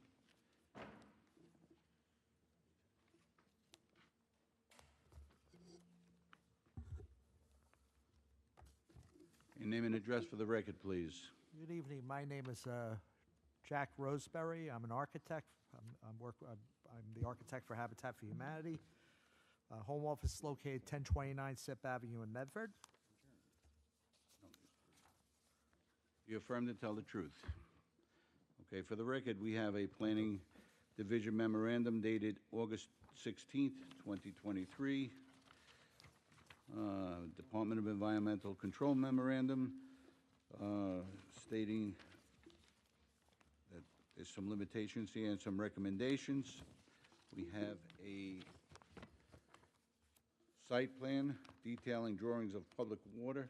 S1: Your name and address for the record, please.
S7: Good evening. My name is Jack Roseberry. I'm an architect. I'm the architect for Habitat for Humanity. Home office is located 1029 Sip Avenue in Medford.
S1: You affirm to tell the truth. Okay, for the record, we have a Planning Division memorandum dated August 16th, 2023. Department of Environmental Control memorandum stating that there's some limitations here and some recommendations. We have a site plan detailing drawings of public water,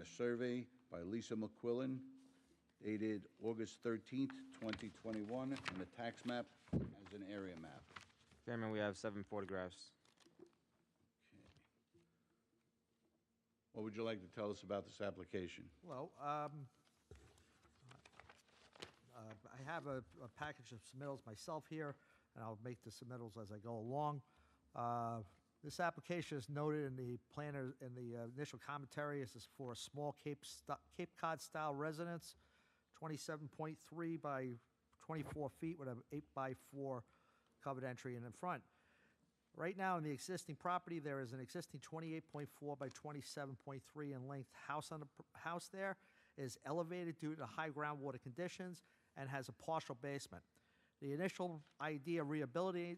S1: a survey by Lisa McQuillan dated August 13th, 2021, and the tax map as an area map.
S8: Chairman, we have 7 photographs.
S1: What would you like to tell us about this application?
S7: Well, I have a package of submittals myself here, and I'll make the submittals as I go along. This application is noted in the planner, in the initial commentary. This is for a small Cape Cod-style residence, 27.3 by 24 feet with an 8 by 4 covered entry in the front. Right now, in the existing property, there is an existing 28.4 by 27.3 in length house on the house there. It is elevated due to high groundwater conditions and has a partial basement. The initial idea of rehabilitating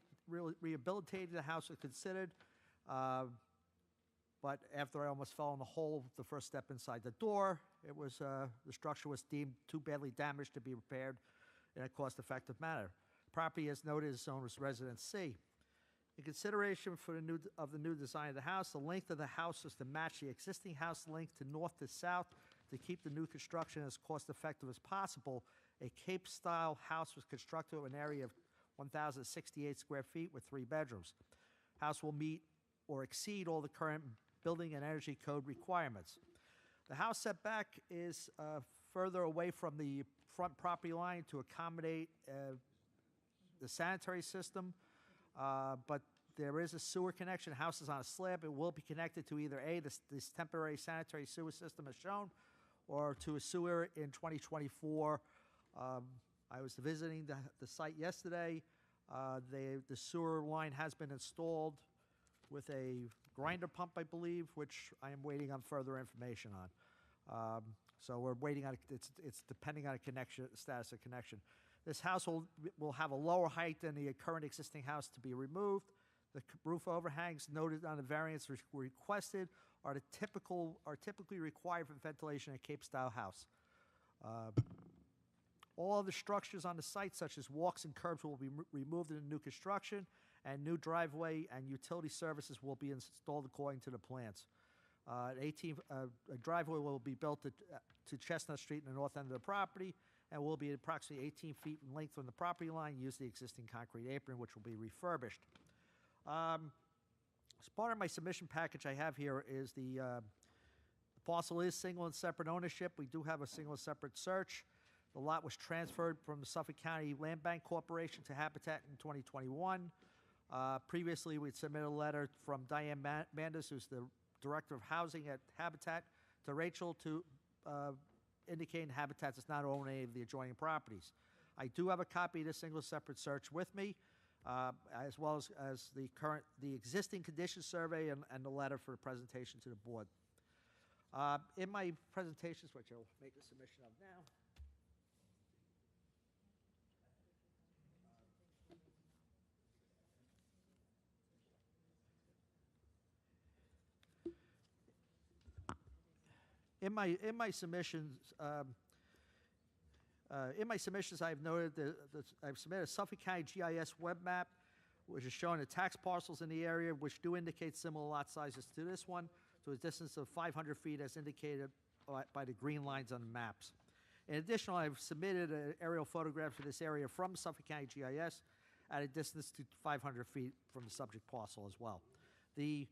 S7: the house was considered, but after I almost fell in the hole, the first step inside the door, the structure was deemed too badly damaged to be repaired in a cost-effective manner. Property, as noted, is zoned as Residence C. In consideration for the new design of the house, the length of the house is to match the existing house length to north to south to keep the new construction as cost-effective as possible. A Cape-style house was constructed with an area of 1,068 square feet with 3 bedrooms. House will meet or exceed all the current building and energy code requirements. The house setback is further away from the front property line to accommodate the sanitary system, but there is a sewer connection. The house is on a slab. It will be connected to either this temporary sanitary sewer system as shown, or to a sewer in 2024. I was visiting the site yesterday. The sewer line has been installed with a grinder pump, I believe, which I am waiting on further information on. So we're waiting on it's depending on a connection, status of connection. This house will have a lower height than the current existing house to be removed. The roof overhangs noted on the variance requested are typically required for ventilation in a Cape-style house. All other structures on the site, such as walks and curbs, will be removed in the new construction, and new driveway and utility services will be installed according to the plans. A driveway will be built to Chestnut Street in the north end of the property, and will be approximately 18 feet in length from the property line. Use the existing concrete apron, which will be refurbished. As part of my submission package I have here is the parcel is single and separate ownership. We do have a single and separate search. The lot was transferred from the Suffolk County Land Bank Corporation to Habitat in 2021. Previously, we'd submitted a letter from Diane Mandis, who's the Director of Housing at Habitat, to Rachel to indicating Habitat does not own any of the adjoining properties. I do have a copy of the single separate search with me, as well as the existing condition survey and the letter for the presentation to the board. In my presentations, which I'll make a submission of now, in my submissions, I've noted that I've submitted a Suffolk County GIS web map, which is showing the tax parcels in the area, which do indicate similar lot sizes to this one, to a distance of 500 feet as indicated by the green lines on the maps. In addition, I've submitted an aerial photograph of this area from Suffolk County GIS at a distance to 500 feet from the subject parcel as well. The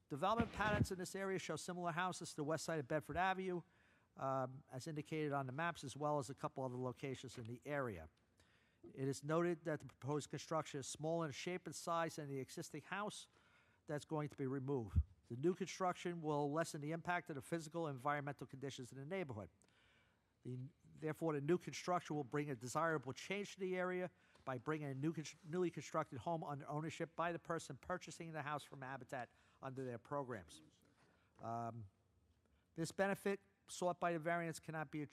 S7: development patterns in this area show similar houses to the west side of Bedford Avenue, as indicated on the maps, as well as a couple other locations in the area. It is noted that the proposed construction is smaller in shape and size than the existing house that's going to be removed. The new construction will lessen the impact of the physical and environmental conditions in the neighborhood. Therefore, the new construction will bring a desirable change to the area by bringing a newly constructed home under ownership by the person purchasing the house from Habitat under their programs. This benefit sought by the variance cannot be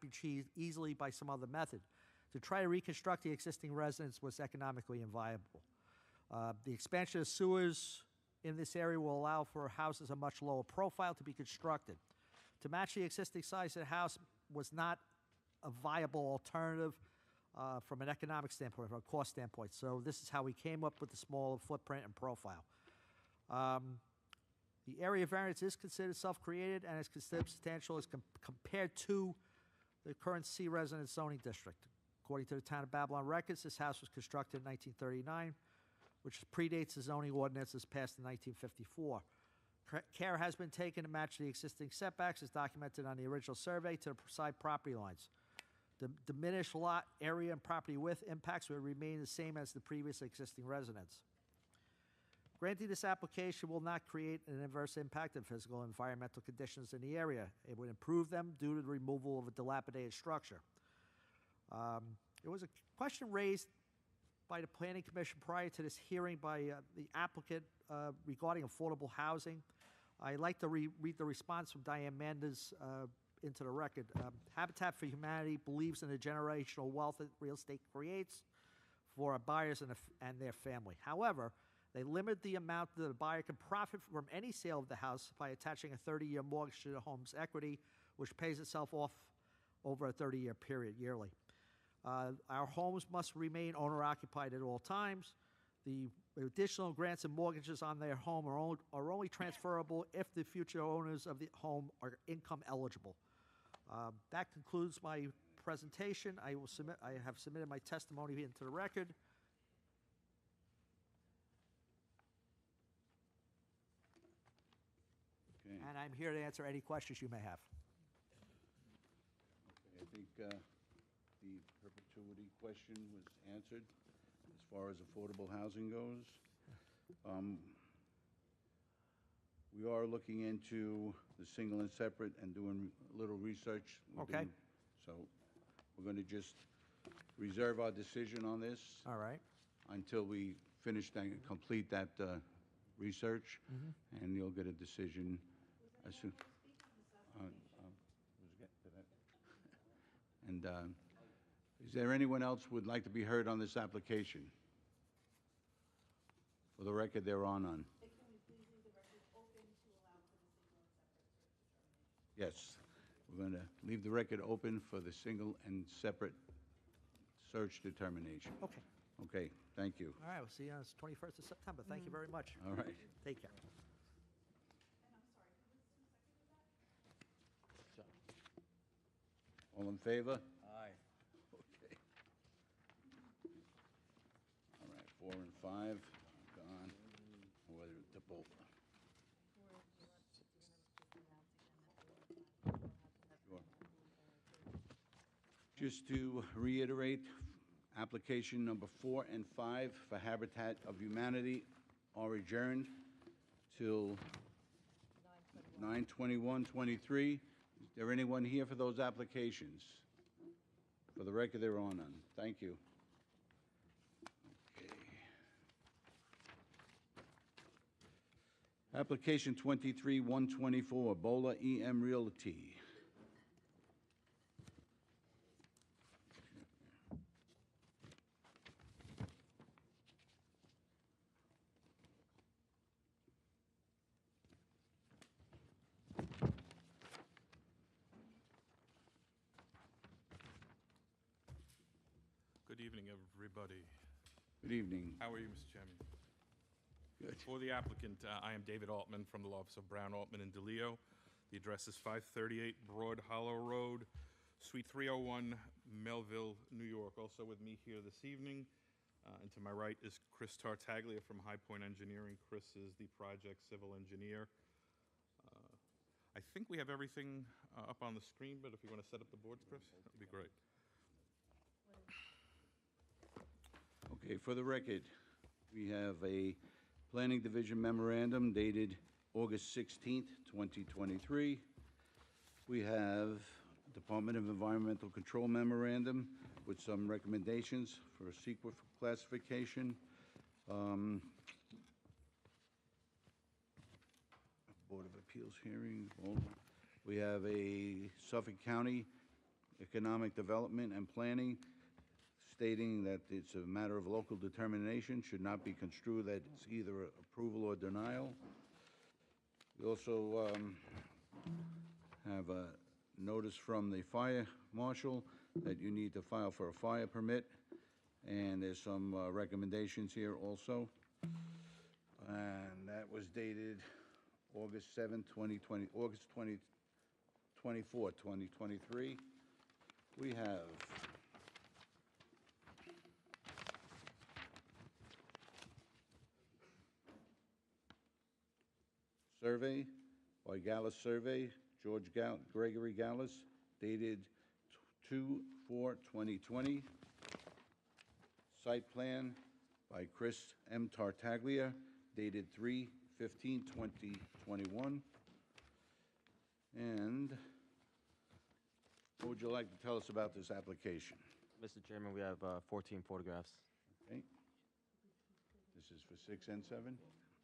S7: achieved easily by some other method. To try to reconstruct the existing residence was economically inviable. The expansion of sewers in this area will allow for houses of much lower profile to be constructed. To match the existing size of the house was not a viable alternative from an economic standpoint, from a cost standpoint. So this is how we came up with the smaller footprint and profile. The area variance is considered self-created and is considered substantial as compared to the current C residence zoning district. According to the Town of Babylon records, this house was constructed in 1939, which predates the zoning ordinances passed in 1954. Care has been taken to match the existing setbacks as documented on the original survey to the side property lines. The diminished lot area and property width impacts will remain the same as the previous existing residence. Granting this application will not create an adverse impact on physical and environmental conditions in the area. It would improve them due to the removal of a dilapidated structure. There was a question raised by the Planning Commission prior to this hearing by the applicant regarding affordable housing. I'd like to read the response from Diane Manders into the record. Habitat for Humanity believes in the generational wealth that real estate creates for our buyers and their family. However, they limit the amount that the buyer can profit from any sale of the house by attaching a 30-year mortgage to the home's equity, which pays itself off over a 30-year period yearly. Our homes must remain owner-occupied at all times. The additional grants and mortgages on their home are only transferable if the future owners of the home are income eligible. That concludes my presentation. I have submitted my testimony into the record.
S1: Okay.
S7: And I'm here to answer any questions you may have.
S1: I think the perpetuity question was answered as far as affordable housing goes. We are looking into the single and separate and doing a little research.
S7: Okay.
S1: So we're going to just reserve our decision on this
S7: All right.
S1: until we finish and complete that research, and you'll get a decision as soon. And is there anyone else who would like to be heard on this application? For the record, there are none. Yes, we're going to leave the record open for the single and separate search determination.
S7: Okay.
S1: Okay, thank you.
S7: All right, we'll see you on the 21st of September. Thank you very much.
S1: All right.
S7: Take care.
S1: All in favor?
S6: Aye.
S1: Okay. All right, 4 and 5, gone. Or the both. Sure. Just to reiterate, application number 4 and 5 for Habitat of Humanity are adjourned till 9/21/23. Is there anyone here for those applications? For the record, there are none. Thank you. Okay. Application 23-124, Bola EM Realty.
S10: Good evening, everybody.
S1: Good evening.
S10: How are you, Mr. Chairman?
S1: Good.
S10: For the applicant, I am David Altman from the law office of Brown, Altman, and DeLeo. The address is 538 Broad Hollow Road, Suite 301, Melville, New York. Also with me here this evening, and to my right is Chris Tartaglia from High Point Engineering. Chris is the project civil engineer. I think we have everything up on the screen, but if you want to set up the boards, Chris, that would be great.
S1: Okay, for the record, we have a Planning Division memorandum dated August 16th, 2023. We have Department of Environmental Control memorandum with some recommendations for a CEQA classification. Board of Appeals hearing. We have a Suffolk County Economic Development and Planning stating that it's a matter of local determination, should not be construed that it's either approval or denial. We also have a notice from the fire marshal that you need to file for a fire permit, and there's some recommendations here also. And that was dated August 7, 2020, August 24, 2023. We have survey by Gallus Survey, Gregory Gallus, dated 2/4/2020. Site plan by Chris M. Tartaglia, dated 3/15/2021. And what would you like to tell us about this application?
S8: Mr. Chairman, we have 14 photographs.
S1: Okay. This is for 6 and 7?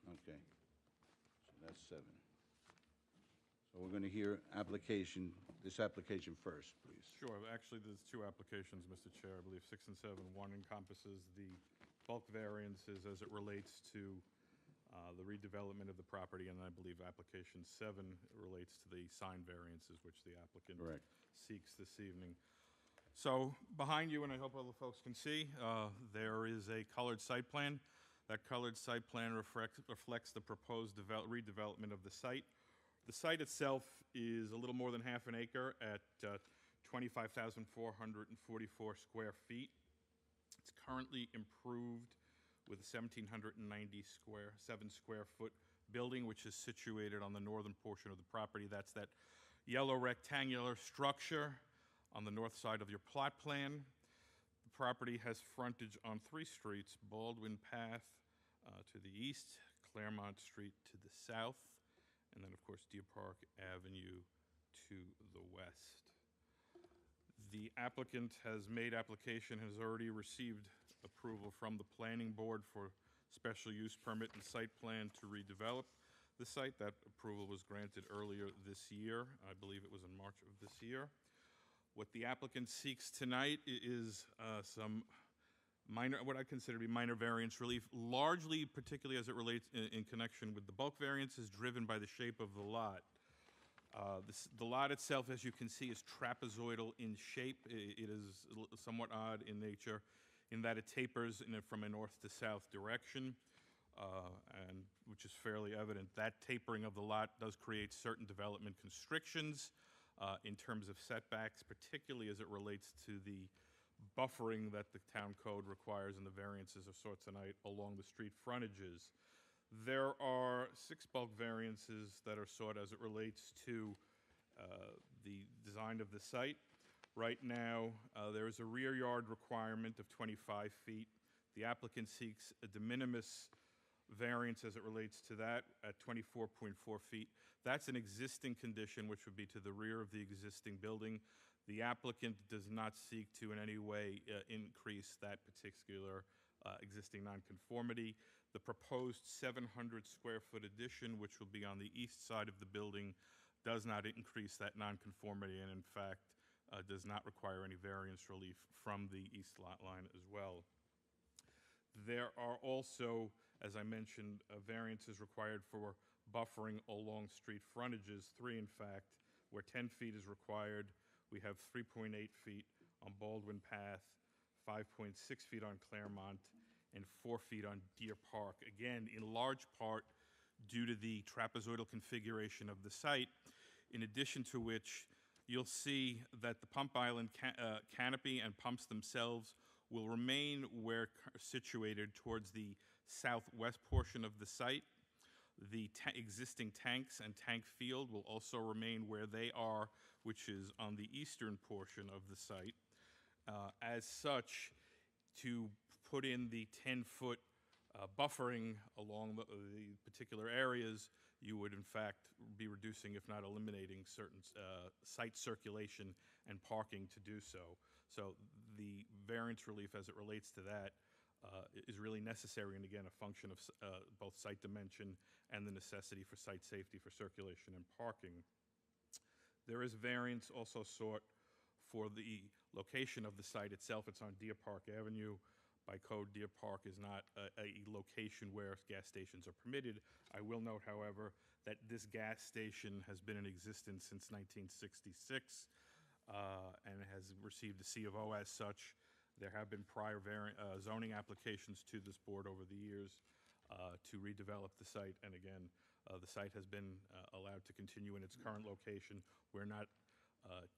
S1: Okay. So that's 7. So we're going to hear this application first, please.
S10: Sure. Actually, there's two applications, Mr. Chair. I believe 6 and 7. One encompasses the bulk variances as it relates to the redevelopment of the property, and I believe application 7 relates to the sign variances, which the applicant
S1: Correct.
S10: seeks this evening. So behind you, and I hope all the folks can see, there is a colored site plan. That colored site plan reflects the proposed redevelopment of the site. The site itself is a little more than half an acre at 25,444 square feet. It's currently improved with a 7 square foot building, which is situated on the northern portion of the property. That's that yellow rectangular structure on the north side of your plot plan. The property has frontage on 3 streets: Baldwin Path to the east, Claremont Street to the south, and then, of course, Deer Park Avenue to the west. The applicant has made application, has already received approval from the planning board for special use permit and site plan to redevelop the site. That approval was granted earlier this year. I believe it was in March of this year. What the applicant seeks tonight is some minor, what I consider to be minor variance relief, largely, particularly as it relates in connection with the bulk variances driven by the shape of the lot. The lot itself, as you can see, is trapezoidal in shape. It is somewhat odd in nature in that it tapers from a north to south direction, and which is fairly evident. That tapering of the lot does create certain development constrictions in terms of setbacks, particularly as it relates to the buffering that the town code requires and the variances are sought tonight along the street frontages. There are 6 bulk variances that are sought as it relates to the design of the site. Right now, there is a rear yard requirement of 25 feet. The applicant seeks a de minimis variance as it relates to that at 24.4 feet. That's an existing condition, which would be to the rear of the existing building. The applicant does not seek to in any way increase that particular existing nonconformity. The proposed 700 square foot addition, which will be on the east side of the building, does not increase that nonconformity, and in fact does not require any variance relief from the east lot line as well. There are also, as I mentioned, variances required for buffering along street frontages, 3 in fact, where 10 feet is required. We have 3.8 feet on Baldwin Path, 5.6 feet on Claremont, and 4 feet on Deer Park. Again, in large part due to the trapezoidal configuration of the site, in addition to which you'll see that the pump island canopy and pumps themselves will remain where situated towards the southwest portion of the site. The existing tanks and tank field will also remain where they are, which is on the eastern portion of the site. As such, to put in the 10-foot buffering along the particular areas, you would in fact be reducing, if not eliminating, certain site circulation and parking to do so. So the variance relief as it relates to that is really necessary, and again, a function of both site dimension and the necessity for site safety for circulation and parking. There is variance also sought for the location of the site itself. It's on Deer Park Avenue. By code, Deer Park is not a location where gas stations are permitted. I will note, however, that this gas station has been in existence since 1966 and has received a C of O as such. There have been prior zoning applications to this board over the years to redevelop the site, and again, The site has been allowed to continue in its current location. We're not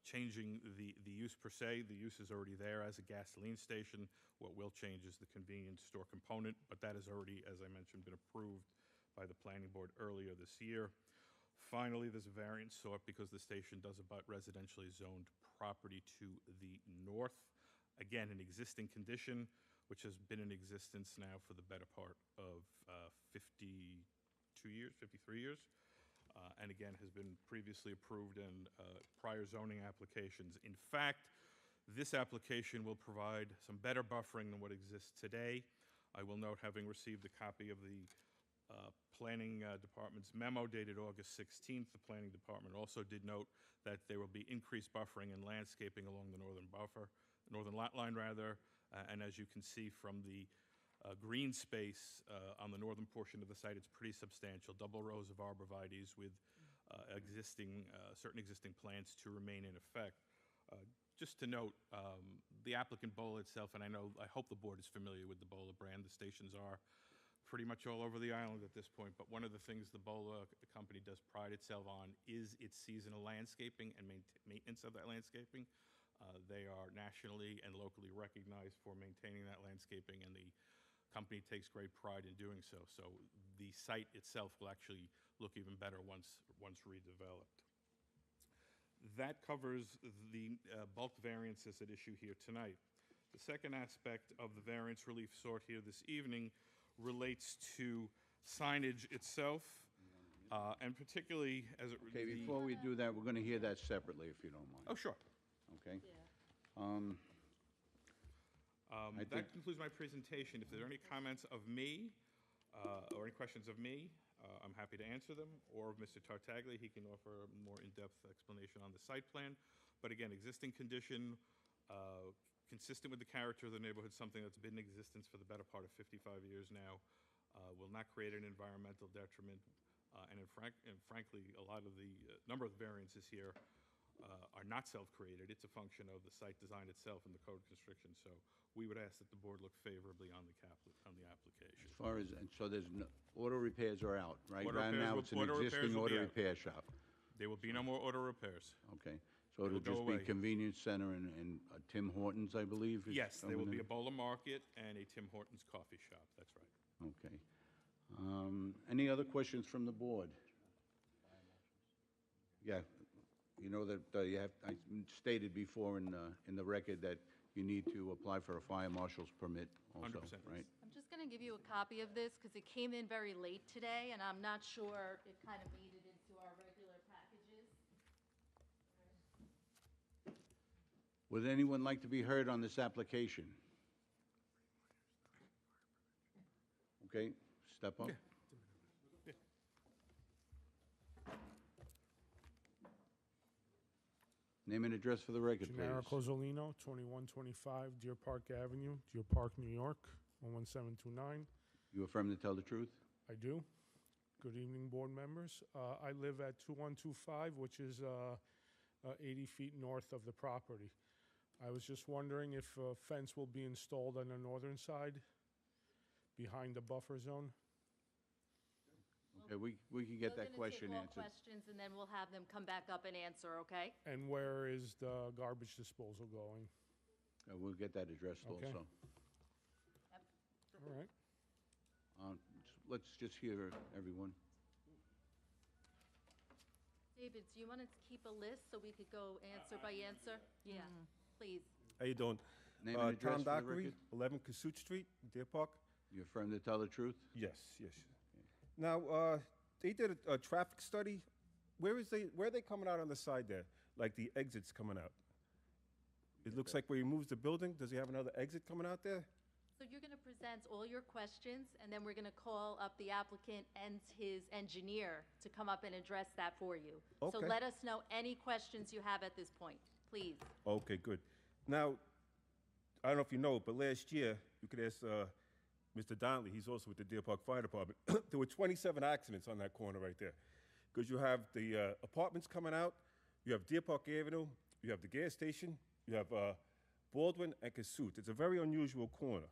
S10: changing the use per se. The use is already there as a gasoline station. What will change is the convenience store component, but that has already, as I mentioned, been approved by the planning board earlier this year. Finally, there's a variance sought because the station does abut residentially zoned property to the north. Again, an existing condition, which has been in existence now for the better part of 52 years, 53 years. And again, has been previously approved in prior zoning applications. In fact, this application will provide some better buffering than what exists today. I will note, having received a copy of the Planning Department's memo dated August 16th, the Planning Department also did note that there will be increased buffering and landscaping along the northern lot line, and as you can see from the green space on the northern portion of the site, it's pretty substantial. Double rows of arborvitaes with certain existing plants to remain in effect. Just to note, the applicant Bola itself, and I hope the board is familiar with the Bola brand. The stations are pretty much all over the island at this point, but one of the things the Bola company does pride itself on is its seasonal landscaping and maintenance of that landscaping. They are nationally and locally recognized for maintaining that landscaping, and the company takes great pride in doing so. So the site itself will actually look even better once redeveloped. That covers the bulk variances at issue here tonight. The second aspect of the variance relief sought here this evening relates to signage itself, and particularly as it...
S1: Okay, before we do that, we're going to hear that separately, if you don't mind.
S10: Oh, sure.
S1: Okay?
S2: Yeah.
S10: That concludes my presentation. If there are any comments of me, or any questions of me, I'm happy to answer them, or of Mr. Tartaglia. He can offer a more in-depth explanation on the site plan. But again, existing condition, consistent with the character of the neighborhood, something that's been in existence for the better part of 55 years now, will not create an environmental detriment. And frankly, a lot of the number of the variances here are not self-created. It's a function of the site design itself and the code constriction. So we would ask that the board look favorably on the application.
S1: As far as, and so there's no, auto repairs are out, right?
S10: Auto
S1: Right
S10: repairs
S1: now,
S10: will-
S1: it's an
S10: auto repairs
S1: existing
S10: will be
S1: auto
S10: out.
S1: repair shop.
S10: There will be no more auto repairs.
S1: Okay, so it'll
S10: It'll go
S1: just be
S10: away.
S1: convenience center and Tim Hortons, I believe? is
S10: Yes, there will
S1: coming
S10: be a
S1: in?
S10: Bola Market and a Tim Hortons coffee shop. That's right.
S1: Okay. Any other questions from the board? Yeah, you know that you have, I stated before in the record that you need to apply for a fire marshal's permit also,
S10: 100%.
S1: right?
S2: I'm just going to give you a copy of this because it came in very late today, and I'm not sure it kind of made it into our regular packages.
S1: Would anyone like to be heard on this application? Okay, step up. Name and address for the record, please.
S11: Gennaro Cozzolino, 2125 Deer Park Avenue, Deer Park, New York, 11729.
S1: You affirm to tell the truth?
S11: I do. Good evening, board members. I live at 2125, which is 80 feet north of the property. I was just wondering if a fence will be installed on the northern side, behind the buffer zone?
S1: Okay, we can get that question
S2: We're going to take all
S1: answered.
S2: questions, and then we'll have them come back up and answer, okay?
S11: And where is the garbage disposal going?
S1: We'll get that addressed
S11: Okay.
S1: also.
S11: All right.
S1: Let's just hear everyone.
S2: David, do you want to keep a list so we could go answer by answer? Yeah, please.
S12: How you doing?
S1: Name and address
S12: Tom
S1: for the
S12: Dockery,
S1: record.
S12: 11 Cassuth Street, Deer Park.
S1: You affirm to tell the truth?
S12: Yes, yes. Now, they did a traffic study. Where are they coming out on the side there? Like the exits coming out? It looks like where he moves the building, does he have another exit coming out there?
S2: So you're going to present all your questions, and then we're going to call up the applicant and his engineer to come up and address that for you. So
S12: Okay.
S2: let us know any questions you have at this point, please.
S12: Okay, good. Now, I don't know if you know, but last year, you could ask Mr. Donnelly, he's also with the Deer Park Fire Department. There were 27 accidents on that corner right there. Because you have the apartments coming out, you have Deer Park Avenue, you have the gas station, you have Baldwin and Cassuth. It's a very unusual corner.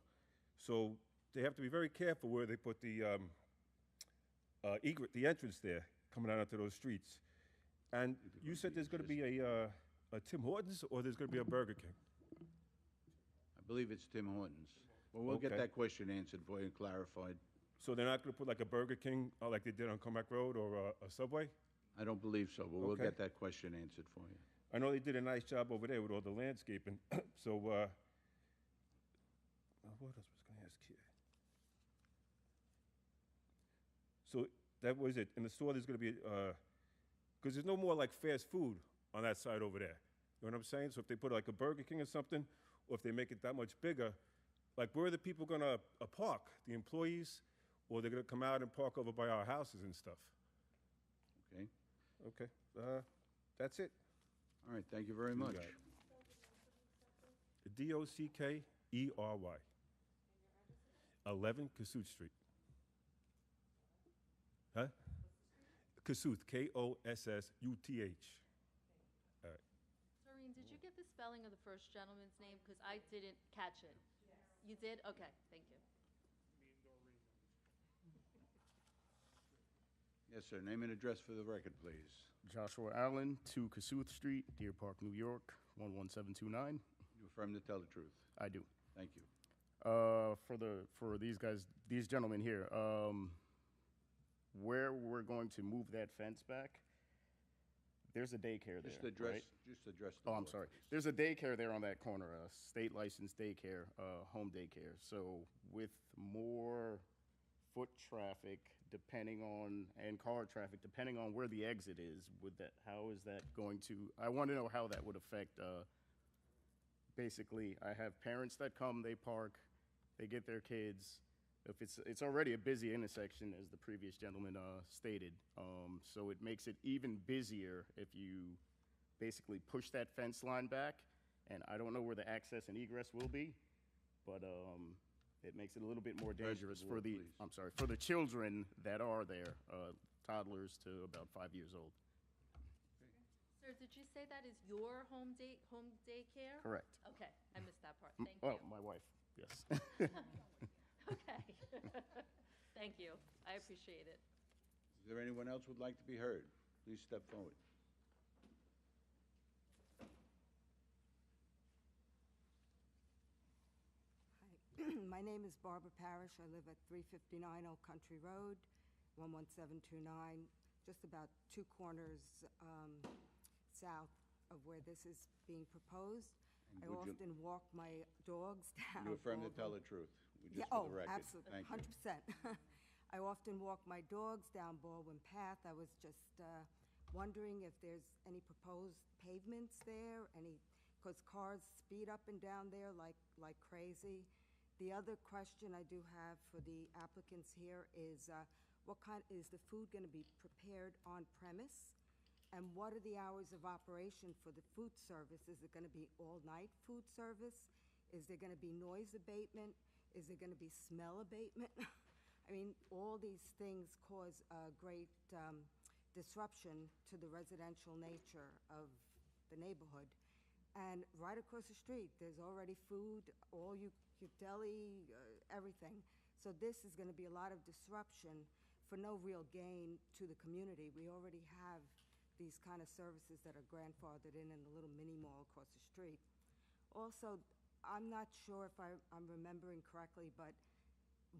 S12: So they have to be very careful where they put the the entrance there, coming out onto those streets. And you said there's going to be a Tim Hortons or there's going to be a Burger King?
S1: I believe it's Tim Hortons. Well, we'll get
S12: Okay.
S1: that question answered for you and clarified.
S12: So they're not going to put like a Burger King like they did on Comac Road or a Subway?
S1: I don't believe so, but we'll
S12: Okay.
S1: get that question answered for you.
S12: I know they did a nice job over there with all the landscaping. So, what else was I going to ask here? So that was it. In the store, there's going to be, because there's no more like fast food on that side over there. You know what I'm saying? So if they put like a Burger King or something, or if they make it that much bigger, like where are the people going to park? The employees? Or they're going to come out and park over by our houses and stuff?
S1: Okay?
S12: Okay. That's it.
S1: All right, thank you very
S12: You
S1: much.
S12: got it. Dockeyry, 11 Kossuth Street. Huh? Kossuth, Kossuth. All right.
S2: Doreen, did you get the spelling of the first gentleman's name? Because I didn't catch it. You did? Okay, thank you.
S1: Yes, sir. Name and address for the record, please.
S13: Joshua Allen, 2 Kossuth Street, Deer Park, New York, 11729.
S1: You affirm to tell the truth.
S13: I do.
S1: Thank you.
S13: For these guys, these gentlemen here, where we're going to move that fence back, there's a daycare there,
S1: Just address,
S13: right?
S1: just address the
S13: Oh, I'm
S1: board,
S13: sorry.
S1: please.
S13: There's a daycare there on that corner, a state licensed daycare, home daycare. So with more foot traffic, depending on, and car traffic, depending on where the exit is, how is that going to, I want to know how that would affect, basically, I have parents that come, they park, they get their kids. If it's already a busy intersection, as the previous gentleman stated, so it makes it even busier if you basically push that fence line back, and I don't know where the access and egress will be, but it makes it a little bit more
S1: Address the
S13: dangerous
S1: board, please.
S13: for the children that are there, toddlers to about 5 years old.
S2: Sir, did you say that is your home daycare?
S13: Correct.
S2: Okay, I missed that part.
S13: Mm,
S2: Thank
S13: well,
S2: you.
S13: my wife, yes.
S2: Okay. Thank you. I appreciate it.
S1: Is there anyone else who'd like to be heard? Please step forward.
S14: Hi, my name is Barbara Parrish. I live at 359 Old Country Road, 11729, just about 2 corners south of where this is being proposed.
S1: And
S14: I
S1: would you-
S14: often walk my dogs down.
S1: You affirm to
S14: Baldwin-
S1: tell the truth, just
S14: Yeah,
S1: for the record.
S14: absolutely,
S1: Thank you.
S14: 100%. I often walk my dogs down Baldwin Path. I was just wondering if there's any proposed pavements there, because cars speed up and down there like crazy. The other question I do have for the applicants here is is the food going to be prepared on premise? And what are the hours of operation for the food service? Is it going to be all-night food service? Is there going to be noise abatement? Is there going to be smell abatement? I mean, all these things cause a great disruption to the residential nature of the neighborhood. And right across the street, there's already food, all your deli, everything. So this is going to be a lot of disruption for no real gain to the community. We already have these kind of services that are grandfathered in the little mini mall across the street. Also, I'm not sure if I'm remembering correctly, but,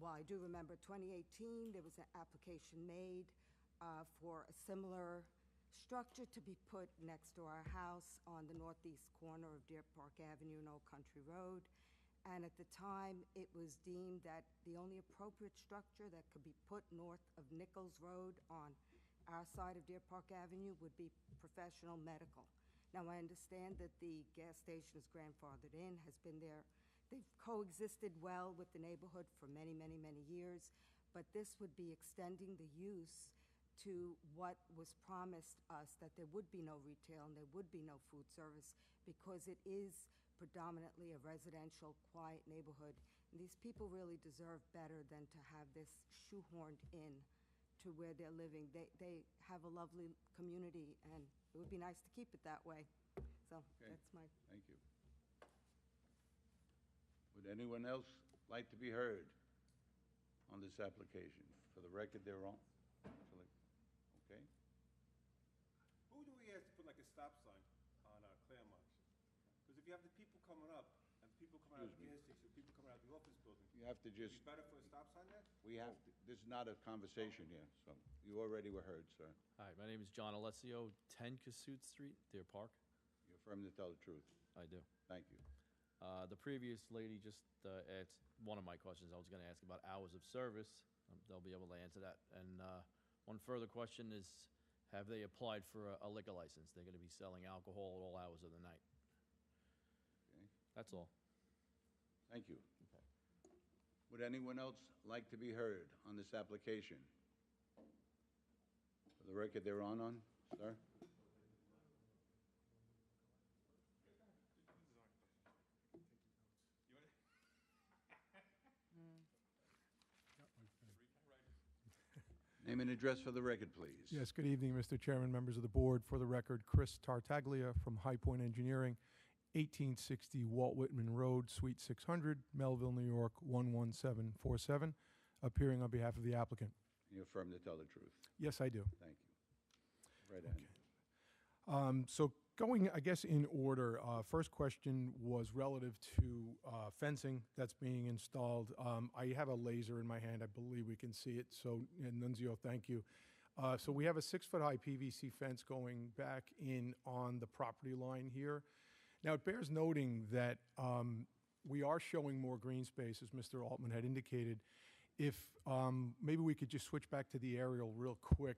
S14: well, I do remember 2018, there was an application made for a similar structure to be put next to our house on the northeast corner of Deer Park Avenue and Old Country Road. And at the time, it was deemed that the only appropriate structure that could be put north of Nichols Road on our side of Deer Park Avenue would be professional medical. Now, I understand that the gas station is grandfathered in, has been there. They've coexisted well with the neighborhood for many, many, many years, but this would be extending the use to what was promised us, that there would be no retail and there would be no food service, because it is predominantly a residential, quiet neighborhood. And these people really deserve better than to have this shoehorned in to where they're living. They have a lovely community, and it would be nice to keep it that way. So
S1: Okay.
S14: that's my...
S1: Thank you. Would anyone else like to be heard on this application? For the record, they're on.
S12: stop sign on Claremont. Because if you have the people coming up, and people coming out of the gas station, people coming out of the office building,
S1: You have to
S12: would it
S1: just,
S12: be better for a stop sign there?
S1: this is not a conversation here, so you already were heard, sir.
S15: Hi, my name is John Alessio, 10 Cassuth Street, Deer Park.
S1: You affirm to tell the truth.
S15: I do.
S1: Thank you.
S15: The previous lady just asked one of my questions. I was going to ask about hours of service. They'll be able to answer that. And one further question is, have they applied for a liquor license? They're going to be selling alcohol at all hours of the night.
S1: Okay.
S15: That's all.
S1: Thank you. Would anyone else like to be heard on this application? For the record, they're on, sir? Name and address for the record, please.
S16: Yes, good evening, Mr. Chairman, members of the board. For the record, Chris Tartaglia from High Point Engineering, 1860 Walt Whitman Road, Suite 600, Melville, New York, 11747, appearing on behalf of the applicant.
S1: You affirm to tell the truth.
S16: Yes, I do.
S1: Thank you. Right ahead.
S16: So going, I guess, in order, first question was relative to fencing that's being installed. I have a laser in my hand. I believe we can see it. So, Nunzio, thank you. So we have a 6-foot-high PVC fence going back in on the property line here. Now, it bears noting that we are showing more green space, as Mr. Altman had indicated. If maybe we could just switch back to the aerial real quick.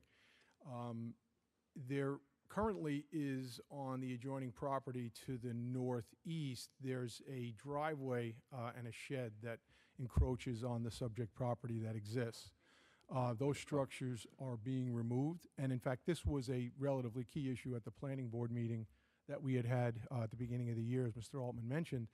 S16: There currently is on the adjoining property to the northeast, there's a driveway and a shed that encroaches on the subject property that exists. Those structures are being removed, and in fact, this was a relatively key issue at the planning board meeting that we had at the beginning of the year, as Mr. Altman mentioned.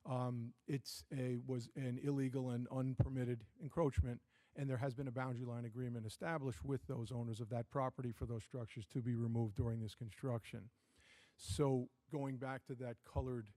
S16: Was an illegal and unpermitted encroachment, and there has been a boundary line agreement established with those owners of that property for those structures to be removed during this construction. So going back to that colored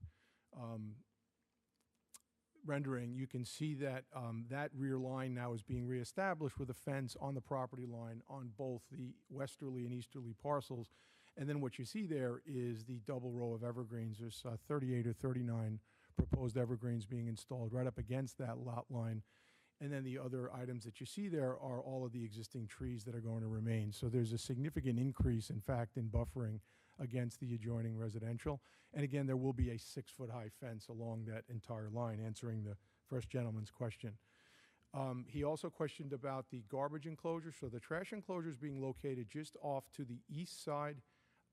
S16: rendering, you can see that that rear line now is being reestablished with a fence on the property line on both the westerly and easterly parcels. And then what you see there is the double row of evergreens. There's 38 or 39 proposed evergreens being installed right up against that lot line. And then the other items that you see there are all of the existing trees that are going to remain. So there's a significant increase, in fact, in buffering against the adjoining residential. And again, there will be a 6-foot-high fence along that entire line, answering the first gentleman's question. He also questioned about the garbage enclosure. So the trash enclosure is being located just off to the east side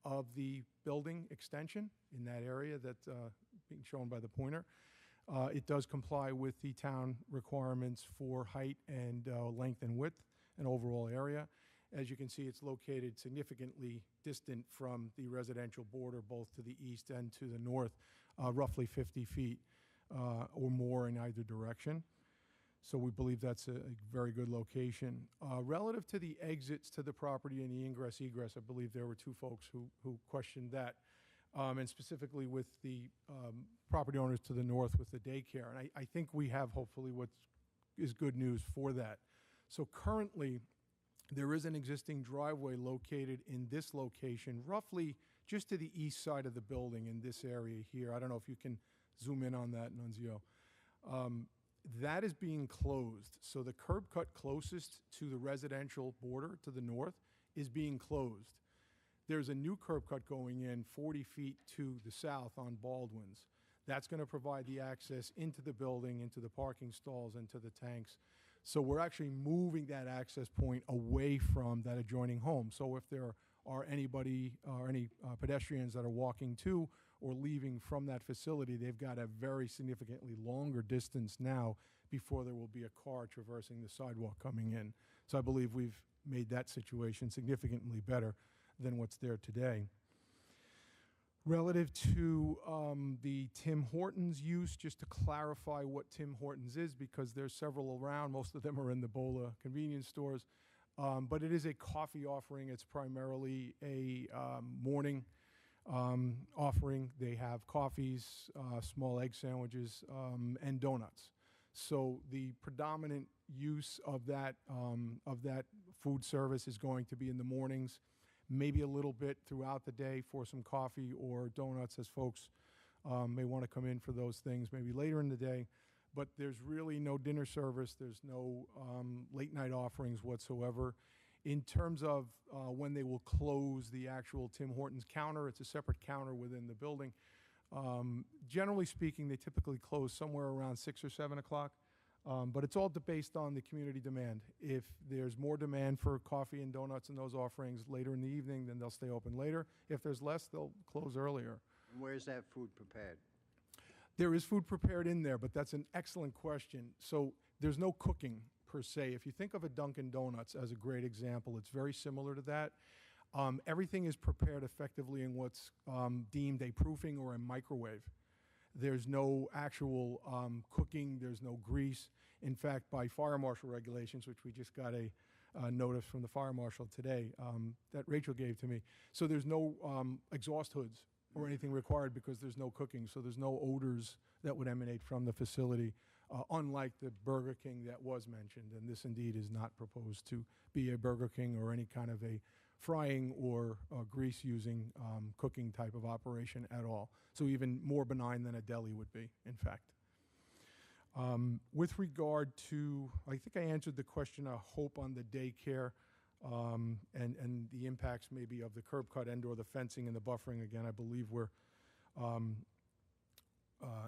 S16: of the building extension in that area that's being shown by the pointer. It does comply with the town requirements for height and length and width and overall area. As you can see, it's located significantly distant from the residential border, both to the east and to the north, roughly 50 feet or more in either direction. So we believe that's a very good location. Relative to the exits to the property and the ingress-egress, I believe there were two folks who questioned that. And specifically with the property owners to the north with the daycare. And I think we have hopefully what is good news for that. So currently, there is an existing driveway located in this location, roughly just to the east side of the building in this area here. I don't know if you can zoom in on that, Nunzio. That is being closed. So the curb cut closest to the residential border to the north is being closed. There's a new curb cut going in 40 feet to the south on Baldwin's. That's going to provide the access into the building, into the parking stalls, and to the tanks. So we're actually moving that access point away from that adjoining home. So if there are anybody or any pedestrians that are walking to or leaving from that facility, they've got a very significantly longer distance now before there will be a car traversing the sidewalk coming in. So I believe we've made that situation significantly better than what's there today. Relative to the Tim Hortons use, just to clarify what Tim Hortons is, because there's several around, most of them are in the Bola convenience stores, but it is a coffee offering. It's primarily a morning offering. They have coffees, small egg sandwiches, and donuts. So the predominant use of that food service is going to be in the mornings. maybe a little bit throughout the day for some coffee or donuts as folks may want to come in for those things maybe later in the day. But there's really no dinner service. There's no late night offerings whatsoever. In terms of when they will close the actual Tim Hortons counter, it's a separate counter within the building. Generally speaking, they typically close somewhere around 6 or 7 o'clock. But it's all based on the community demand. If there's more demand for coffee and donuts and those offerings later in the evening, then they'll stay open later. If there's less, they'll close earlier.
S6: And where's that food prepared?
S16: There is food prepared in there, but that's an excellent question. So there's no cooking per se. If you think of a Dunkin' Donuts as a great example, it's very similar to that. Everything is prepared effectively in what's deemed a proofing or a microwave. There's no actual cooking. There's no grease. In fact, by fire marshal regulations, which we just got a notice from the fire marshal today that Rachel gave to me, so there's no exhaust hoods or anything required because there's no cooking. So there's no odors that would emanate from the facility, unlike the Burger King that was mentioned. And this indeed is not proposed to be a Burger King or any kind of a frying or grease-using cooking type of operation at all. So even more benign than a deli would be, in fact. With regard to, I think I answered the question, I hope, on the daycare and the impacts maybe of the curb cut and or the fencing and the buffering. Again, I believe we're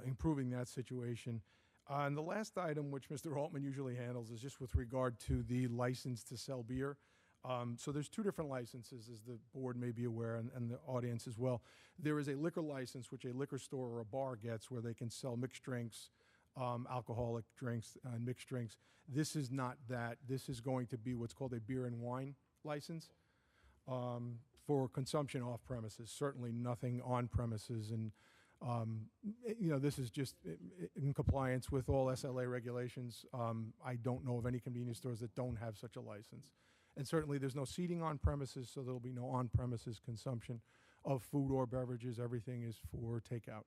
S16: improving that situation. And the last item, which Mr. Altman usually handles, is just with regard to the license to sell beer. So there's two different licenses, as the board may be aware, and the audience as well. There is a liquor license, which a liquor store or a bar gets, where they can sell mixed drinks, alcoholic drinks, and mixed drinks. This is not that. This is going to be what's called a beer and wine license for consumption off premises. Certainly nothing on premises, and this is just in compliance with all SLA regulations. I don't know of any convenience stores that don't have such a license. And certainly there's no seating on premises, so there'll be no on-premises consumption of food or beverages. Everything is for takeout.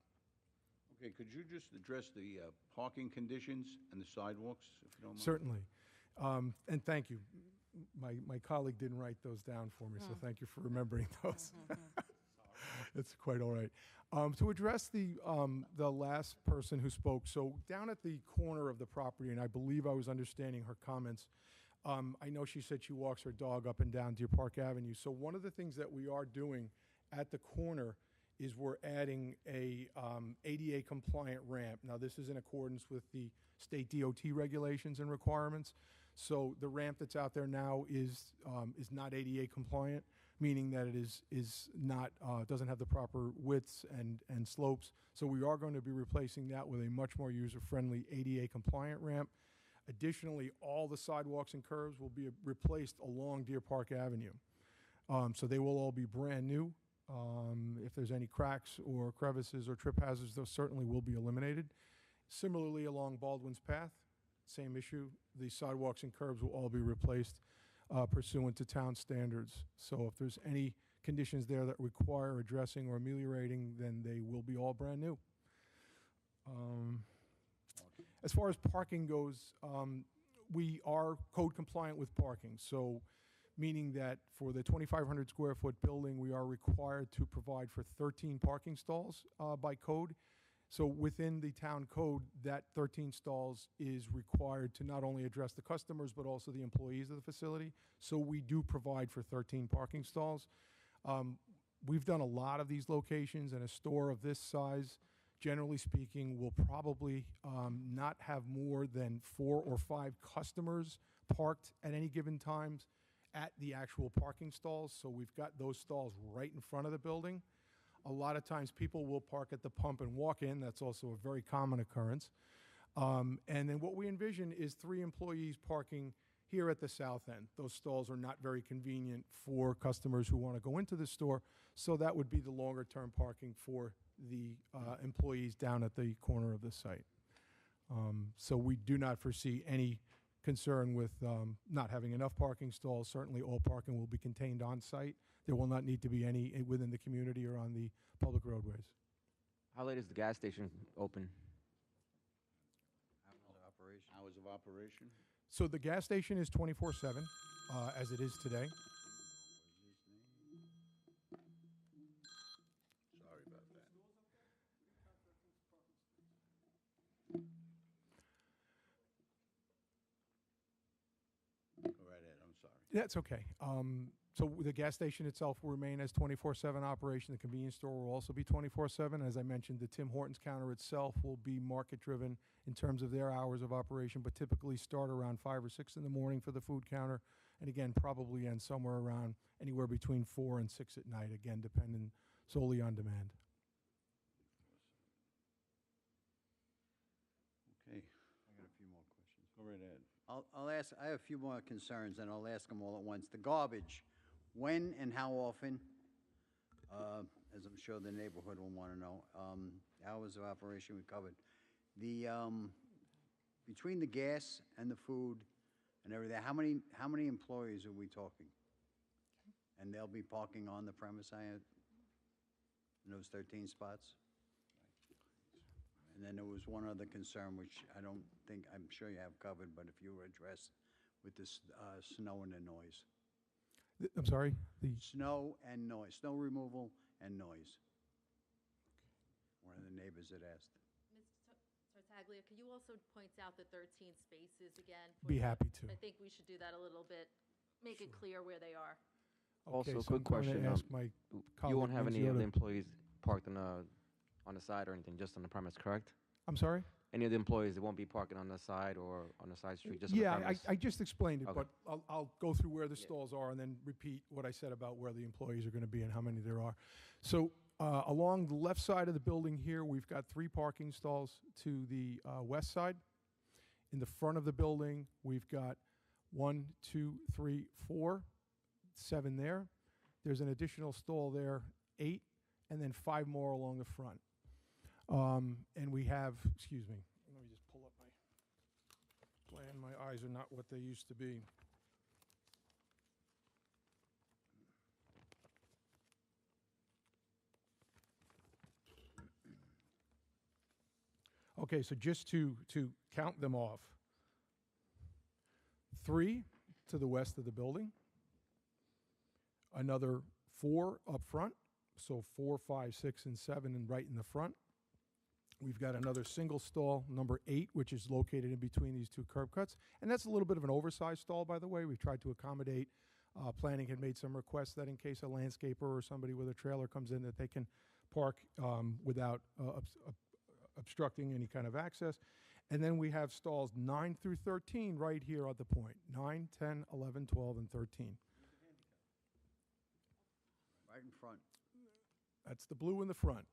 S1: Okay, could you just address the parking conditions and the sidewalks, if you don't mind?
S16: Certainly. And thank you. My colleague didn't write those down for me, so thank you for remembering those. It's quite all right. To address the last person who spoke, so down at the corner of the property, and I believe I was understanding her comments, I know she said she walks her dog up and down Deer Park Avenue. So one of the things that we are doing at the corner is we're adding a ADA compliant ramp. Now this is in accordance with the state DOT regulations and requirements. So the ramp that's out there now is not ADA compliant, meaning that it is not doesn't have the proper widths and slopes. So we are going to be replacing that with a much more user-friendly ADA compliant ramp. Additionally, all the sidewalks and curbs will be replaced along Deer Park Avenue. So they will all be brand new. If there's any cracks or crevices or trip hazards, those certainly will be eliminated. Similarly, along Baldwin's Path, same issue. The sidewalks and curbs will all be replaced pursuant to town standards. So if there's any conditions there that require addressing or ameliorating, then they will be all brand new. As far as parking goes, we are code compliant with parking. So meaning that for the 2,500 square foot building, we are required to provide for 13 parking stalls by code. So within the town code, that 13 stalls is required to not only address the customers, but also the employees of the facility. So we do provide for 13 parking stalls. We've done a lot of these locations, and a store of this size, generally speaking, will probably not have more than 4 or 5 customers parked at any given times at the actual parking stalls. So we've got those stalls right in front of the building. A lot of times people will park at the pump and walk in. That's also a very common occurrence. And then what we envision is 3 employees parking here at the south end. Those stalls are not very convenient for customers who want to go into the store, so that would be the longer term parking for the employees down at the corner of the site. So we do not foresee any concern with not having enough parking stalls. Certainly all parking will be contained on site. There will not need to be any within the community or on the public roadways.
S8: How late is the gas station open?
S1: Hours of operation?
S16: So the gas station is 24/7, as it is today. That's okay. So the gas station itself will remain as 24/7 operation. The convenience store will also be 24/7. As I mentioned, the Tim Hortons counter itself will be market-driven in terms of their hours of operation, but typically start around 5 or 6 in the morning for the food counter, and again, probably end somewhere around anywhere between 4 and 6 at night, again, depending solely on demand.
S1: Okay,
S6: I got a few more questions.
S1: go right ahead.
S6: I'll ask, I have a few more concerns, and I'll ask them all at once. The garbage, when and how often, as I'm sure the neighborhood will want to know, hours of operation we covered. The, between the gas and the food and everything, how many employees are we talking? And they'll be parking on the premise, in those 13 spots? And then there was one other concern, which I don't think, I'm sure you have covered, but if you were addressed with this snow and the noise.
S16: I'm sorry? The
S6: Snow and noise, snow removal and noise. One of the neighbors had asked.
S2: Ms. Tartaglia, could you also point out the 13 spaces again?
S16: Be happy to.
S2: I think we should do that a little bit, make it clear where they are.
S8: Also,
S16: Okay,
S8: a
S16: so
S8: quick
S16: I'm going to
S8: question.
S16: ask my
S8: You
S16: colleague
S8: won't have any of
S16: Manziota-
S8: the employees parked on the side or anything, just on the premise, correct?
S16: I'm sorry?
S8: Any of the employees, they won't be parking on the side or on the side street, just on
S16: Yeah,
S8: the premise?
S16: I just explained it,
S8: Okay.
S16: but I'll go through where the stalls are and then repeat what I said about where the employees are going to be and how many there are. So along the left side of the building here, we've got 3 parking stalls to the west side. In the front of the building, we've got 1, 2, 3, 4, 7 there. There's an additional stall there, 8, and then 5 more along the front. And we have, excuse me, let me just pull up my plan. My eyes are not what they used to be. Okay, so just to count them off. 3 to the west of the building. Another 4 up front, so 4, 5, 6, and 7 and right in the front. We've got another single stall, number 8, which is located in between these 2 curb cuts. And that's a little bit of an oversized stall, by the way. We've tried to accommodate. Planning had made some requests that in case a landscaper or somebody with a trailer comes in, that they can park without obstructing any kind of access. And then we have stalls 9 through 13 right here at the point. 9, 10, 11, 12, and 13.
S6: Right in front.
S16: That's the blue in the front.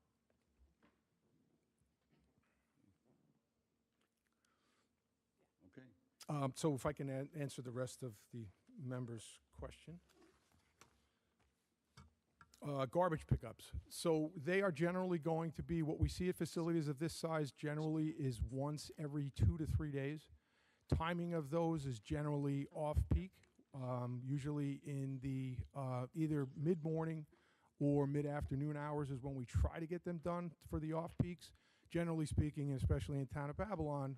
S1: Okay.
S16: So if I can answer the rest of the members' question. Garbage pickups. So they are generally going to be, what we see at facilities of this size generally is once every 2 to 3 days. Timing of those is generally off-peak, usually in the either mid-morning or mid-afternoon hours is when we try to get them done for the off-peaks. Generally speaking, especially in town of Babylon,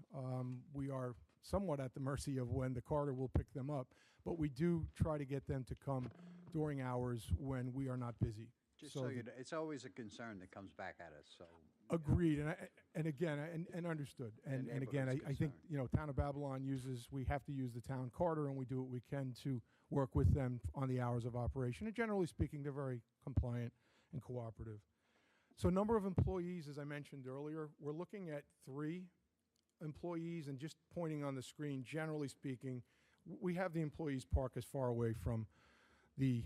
S16: we are somewhat at the mercy of when the carter will pick them up, but we do try to get them to come during hours when we are not busy.
S6: Just so you know, it's always a concern that comes back at us, so.
S16: Agreed, and again, understood. And again,
S6: neighborhood's
S16: I think, town of Babylon we have to use the town carter, and we do what we can to work with them on the hours of operation. And generally speaking, they're very compliant and cooperative. So number of employees, as I mentioned earlier, we're looking at 3 employees, and just pointing on the screen, generally speaking, we have the employees park as far away from the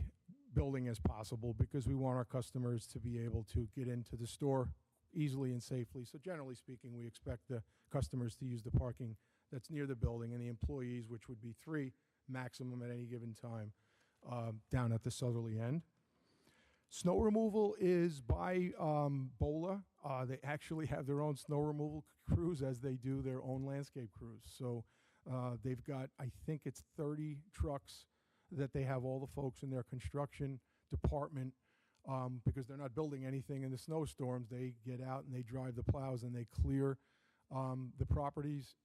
S16: building as possible because we want our customers to be able to get into the store easily and safely. So generally speaking, we expect the customers to use the parking that's near the building, and the employees, which would be 3 maximum at any given time, down at the southerly end. Snow removal is by BOLA. They actually have their own snow removal crews as they do their own landscape crews. So they've got, I think it's 30 trucks that they have all the folks in their construction department, because they're not building anything in the snowstorms. They get out and they drive the plows and they clear the properties.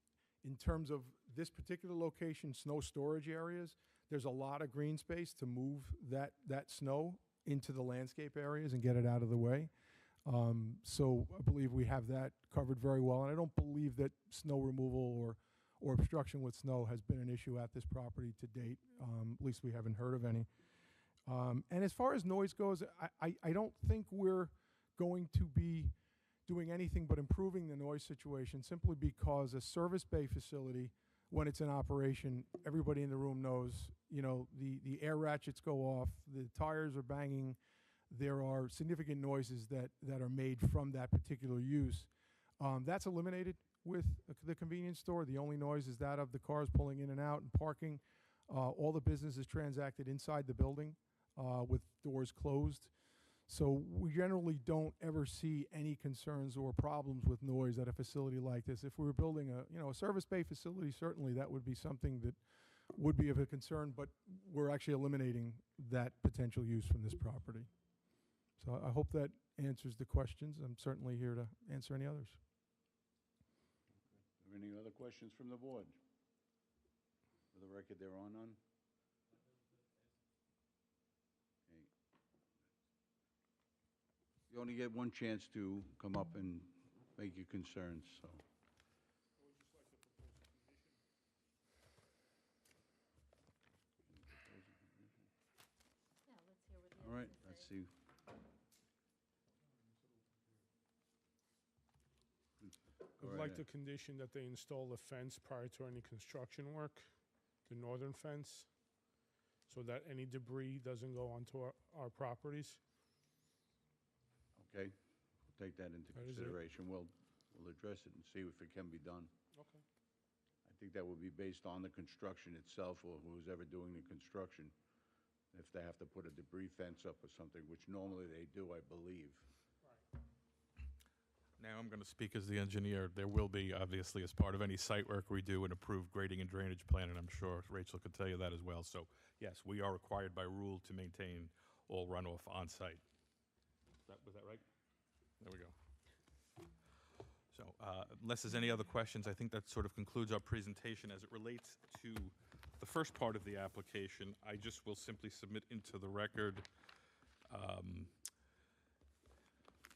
S16: In terms of this particular location, snow storage areas, there's a lot of green space to move that snow into the landscape areas and get it out of the way. So I believe we have that covered very well. And I don't believe that snow removal or obstruction with snow has been an issue at this property to date. At least we haven't heard of any. And as far as noise goes, I don't think we're going to be doing anything but improving the noise situation, simply because a service bay facility, when it's in operation, everybody in the room knows, you know, the air ratchets go off, the tires are banging, there are significant noises that are made from that particular use. That's eliminated with the convenience store. The only noise is that of the cars pulling in and out and parking. All the business is transacted inside the building with doors closed. So we generally don't ever see any concerns or problems with noise at a facility like this. If we were building a service bay facility, certainly that would be something that would be of a concern, but we're actually eliminating that potential use from this property. So I hope that answers the questions. I'm certainly here to answer any others.
S1: Are there any other questions from the board? For the record, there are none. Okay. You only get one chance to come up and make your concerns, so.
S2: Yeah, let's hear what the
S1: All right, let's see. Go
S11: I'd
S1: right
S11: like to
S1: ahead.
S11: condition that they install a fence prior to any construction work, the northern fence, so that any debris doesn't go onto our properties.
S1: Okay, we'll take that into
S11: That is it.
S1: consideration. We'll address it and see if it can be done.
S11: Okay.
S1: I think that would be based on the construction itself, or who's ever doing the construction. If they have to put a debris fence up or something, which normally they do, I believe.
S10: Now I'm going to speak as the engineer. There will be, obviously, as part of any site work we do, an approved grading and drainage plan, and I'm sure Rachel could tell you that as well. So, yes, we are required by rule to maintain all runoff on site. Was that right? There we go. So, unless there's any other questions, I think that sort of concludes our presentation. As it relates to the first part of the application, I just will simply submit into the record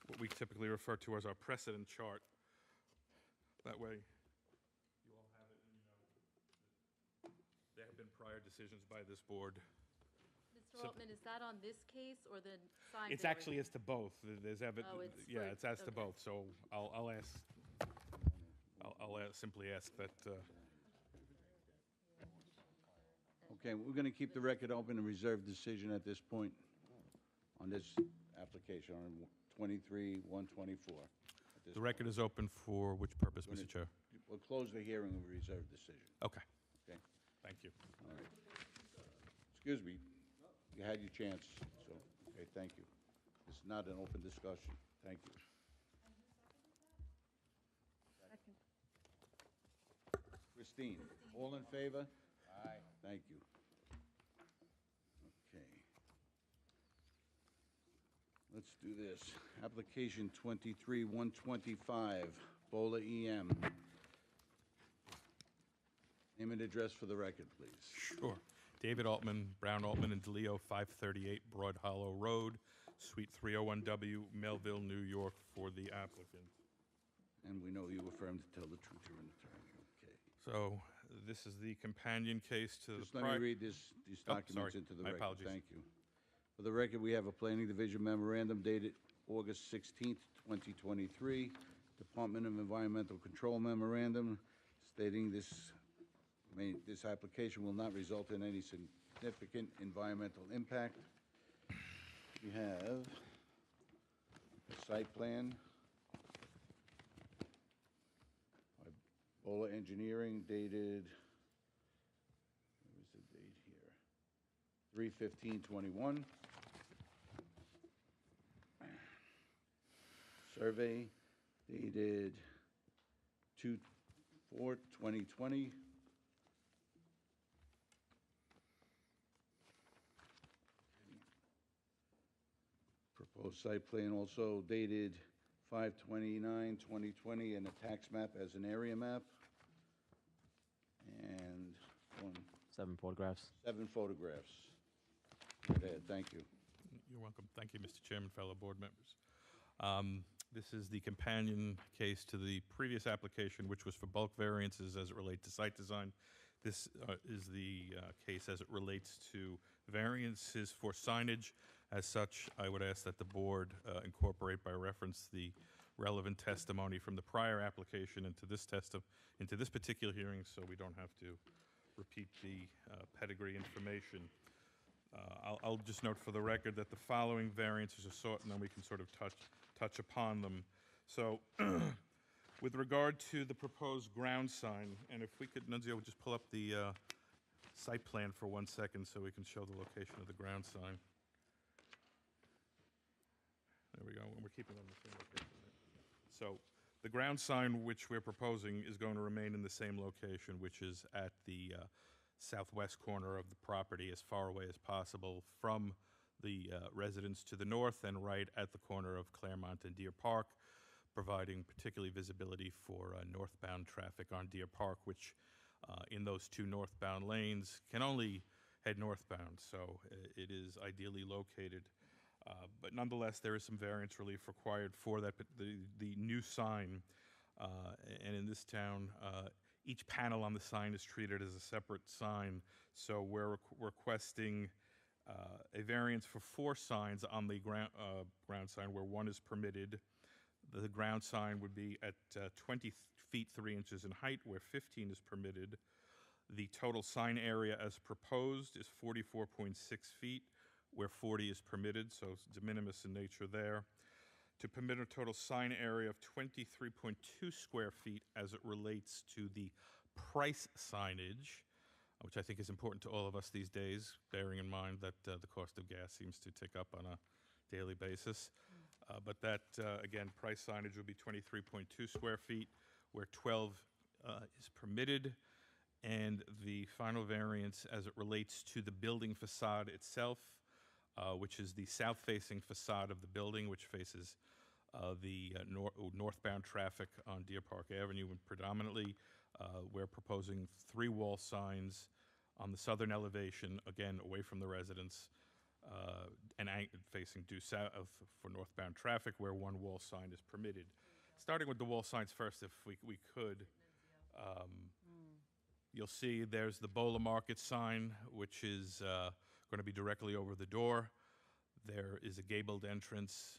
S10: what we typically refer to as our precedent chart. That way, you all have it, and you know there have been prior decisions by this board.
S2: Mr. Altman, is that on this case or the sign?
S10: It's actually as to both. There's
S2: Oh, it's
S10: yeah,
S2: for-
S10: it's as to
S2: okay.
S10: both. So I'll simply ask that.
S1: Okay, we're going to keep the record open and reserve decision at this point on this application, on 23-124.
S10: The record is open for which purpose,
S1: Gonna-
S10: Mr. Chair?
S1: We'll close the hearing and reserve decision.
S10: Okay.
S1: Okay?
S10: Thank you.
S1: All right. Excuse me, you had your chance, so, okay, thank you. It's not an open discussion. Thank you. Christine, all in favor? Aye. Thank you. Okay. Let's do this. Application 23-125, Bola EM. Name and address for the record, please.
S10: Sure. David Altman, Brown Altman and DeLeo, 538 Broad Hollow Road, Suite 301W, Melville, New York, for the applicant.
S1: And we know you affirm to tell the truth, you're an attorney, okay.
S10: So this is the companion case to
S1: Just
S10: the
S1: let me read these
S10: Oh,
S1: documents
S10: sorry.
S1: into the
S10: My
S1: record.
S10: apologies.
S1: Thank you. For the record, we have a Planning Division memorandum dated August 16th, 2023, Department of Environmental Control memorandum stating this application will not result in any significant environmental impact. We have a site plan by Bola Engineering dated, what was the date here? 3/15/21. Survey dated 2/4/2020. Proposed site plan also dated 5/29/2020, and a tax map as an area map. And
S8: 7 photographs.
S1: 7 photographs. Go ahead, thank you.
S10: You're welcome. Thank you, Mr. Chairman, fellow board members. This is the companion case to the previous application, which was for bulk variances as it relates to site design. This is the case as it relates to variances for signage. As such, I would ask that the board incorporate by reference the relevant testimony from the prior application into this particular hearing, so we don't have to repeat the pedigree information. I'll just note for the record that the following variances are sought, and then we can sort of touch upon them. So, with regard to the proposed ground sign, and if we could, Nunzio, just pull up the site plan for 1 second so we can show the location of the ground sign. There we go, and we're keeping on the same location. So, the ground sign which we're proposing is going to remain in the same location, which is at the southwest corner of the property, as far away as possible from the residence to the north and right at the corner of Claremont and Deer Park, providing particularly visibility for northbound traffic on Deer Park, which in those two northbound lanes can only head northbound, so it is ideally located. But nonetheless, there is some variance relief required for that, but the new sign, and in this town, each panel on the sign is treated as a separate sign, so we're requesting a variance for 4 signs on the ground sign where 1 is permitted. The ground sign would be at 20 feet 3 inches in height, where 15 is permitted. The total sign area as proposed is 44.6 feet, where 40 is permitted, so it's de minimis in nature there. To permit a total sign area of 23.2 square feet as it relates to the price signage, which I think is important to all of us these days, bearing in mind that the cost of gas seems to tick up on a daily basis. But that, again, price signage would be 23.2 square feet, where 12 is permitted. And the final variance as it relates to the building facade itself, which is the south-facing facade of the building, which faces the northbound traffic on Deer Park Avenue. And predominantly, we're proposing 3 wall signs on the southern elevation, again, away from the residence, and facing due south for northbound traffic, where 1 wall sign is permitted. Starting with the wall signs first, if we could. You'll see there's the Bola Market sign, which is going to be directly over the door. There is a gabled entrance,